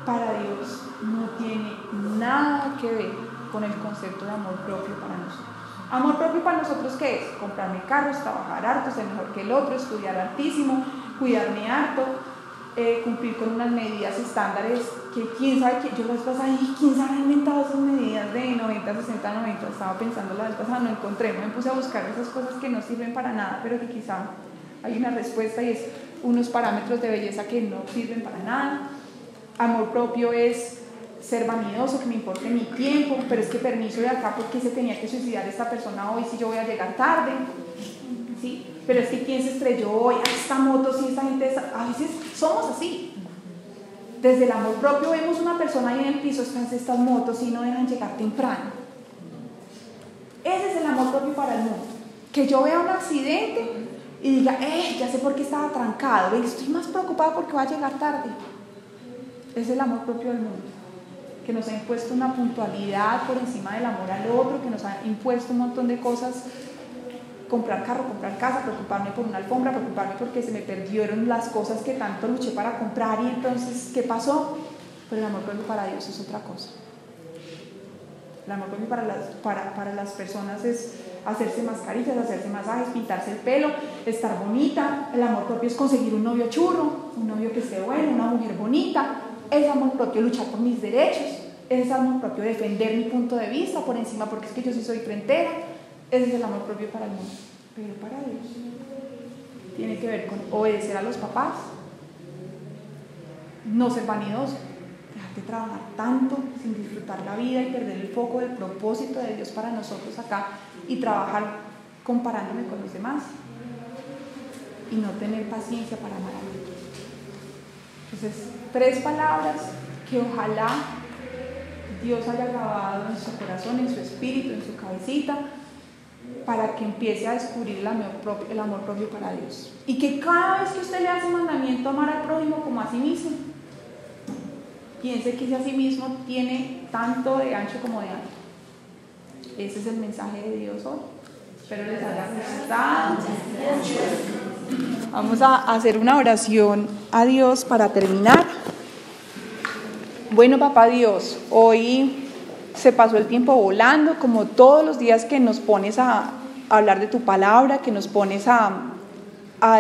para Dios no tiene nada que ver con el concepto de amor propio para nosotros. Amor propio para nosotros, ¿qué es? Comprarme carros, trabajar harto, ser mejor que el otro, estudiar hartísimo, cuidarme harto, cumplir con unas medidas estándares que quién sabe, yo las pasas ahí, quién sabe ha inventado esas medidas de 90, 60, 90, estaba pensando la vez pasada, no encontré, me puse a buscar esas cosas que no sirven para nada, pero que quizá hay una respuesta y es unos parámetros de belleza que no sirven para nada. Amor propio es ser vanidoso, que me importe mi tiempo, pero es que permiso de acá porque se tenía que suicidar esta persona hoy si yo voy a llegar tarde, ¿sí? Pero es que quién se estrelló hoy, esta moto, sí, esta gente, a veces somos así. Desde el amor propio vemos una persona ahí en el piso, estas motos y no dejan llegar temprano. Ese es el amor propio para el mundo. Que yo vea un accidente y diga, ya sé por qué estaba trancado, estoy más preocupada porque va a llegar tarde. Es el amor propio del mundo, que nos ha impuesto una puntualidad por encima del amor al otro, que nos ha impuesto un montón de cosas, comprar carro, comprar casa, preocuparme por una alfombra, preocuparme porque se me perdieron las cosas que tanto luché para comprar y entonces, ¿qué pasó? Pero el amor propio para Dios es otra cosa. El amor propio para las personas es hacerse mascarillas, hacerse masajes, pintarse el pelo, estar bonita. El amor propio es conseguir un novio churro, un novio que esté bueno, una mujer bonita. Es amor propio luchar por mis derechos. Es amor propio defender mi punto de vista por encima, porque es que yo sí soy frentera. Ese es el amor propio para el mundo. Pero para Dios tiene que ver con obedecer a los papás, no ser vanidoso, de trabajar tanto sin disfrutar la vida y perder el foco del propósito de Dios para nosotros acá, y trabajar comparándome con los demás y no tener paciencia para amar a otros. Entonces, 3 palabras que ojalá Dios haya grabado en su corazón, en su espíritu, en su cabecita, para que empiece a descubrir el amor propio para Dios. Y que cada vez que usted le hace un mandamiento amar al prójimo como a sí mismo, piense que ese a sí mismo tiene tanto de ancho como de alto. Ese es el mensaje de Dios hoy. Espero les haya gustado. Vamos a hacer una oración a Dios para terminar. Bueno, papá Dios, hoy se pasó el tiempo volando, como todos los días que nos pones a hablar de tu palabra, que nos pones a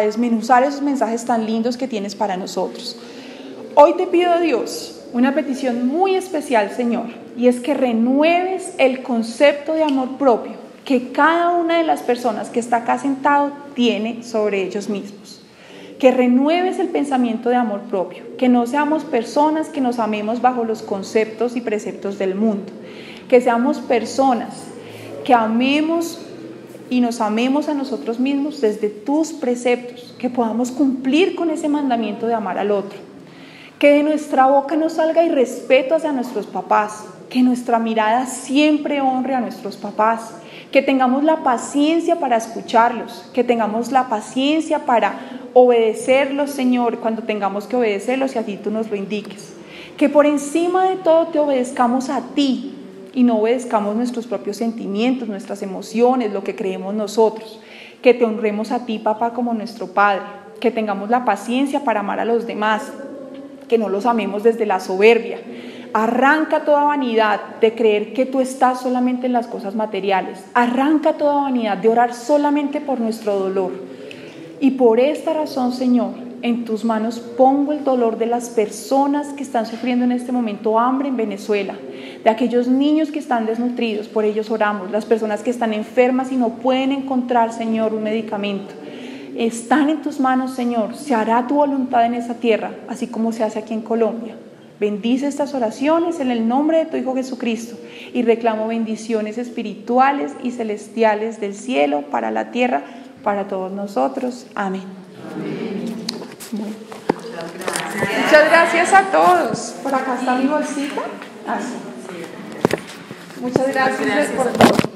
desmenuzar esos mensajes tan lindos que tienes para nosotros. Hoy te pido, Dios, una petición muy especial, Señor, y es que renueves el concepto de amor propio que cada una de las personas que está acá sentado tiene sobre ellos mismos. Que renueves el pensamiento de amor propio, que no seamos personas que nos amemos bajo los conceptos y preceptos del mundo, que seamos personas que amemos y nos amemos a nosotros mismos desde tus preceptos, que podamos cumplir con ese mandamiento de amar al otro, que de nuestra boca no salga irrespeto hacia nuestros papás, que nuestra mirada siempre honre a nuestros papás, que tengamos la paciencia para escucharlos, que tengamos la paciencia para obedecerlos, Señor, cuando tengamos que obedecerlos y así tú nos lo indiques. Que por encima de todo te obedezcamos a ti y no obedezcamos nuestros propios sentimientos, nuestras emociones, lo que creemos nosotros. Que te honremos a ti, papá, como nuestro Padre. Que tengamos la paciencia para amar a los demás, que no los amemos desde la soberbia. Arranca toda vanidad de creer que tú estás solamente en las cosas materiales. Arranca toda vanidad de orar solamente por nuestro dolor. Y por esta razón, Señor, en tus manos pongo el dolor de las personas que están sufriendo en este momento hambre en Venezuela, de aquellos niños que están desnutridos, por ellos oramos, las personas que están enfermas y no pueden encontrar, Señor, un medicamento. Están en tus manos, Señor, se hará tu voluntad en esa tierra, así como se hace aquí en Colombia. Bendice estas oraciones en el nombre de tu Hijo Jesucristo y reclamo bendiciones espirituales y celestiales del cielo para la tierra, para todos nosotros. Amén. Amén. Bueno. Muchas gracias a todos. Por acá está mi bolsita. Muchas gracias por todo.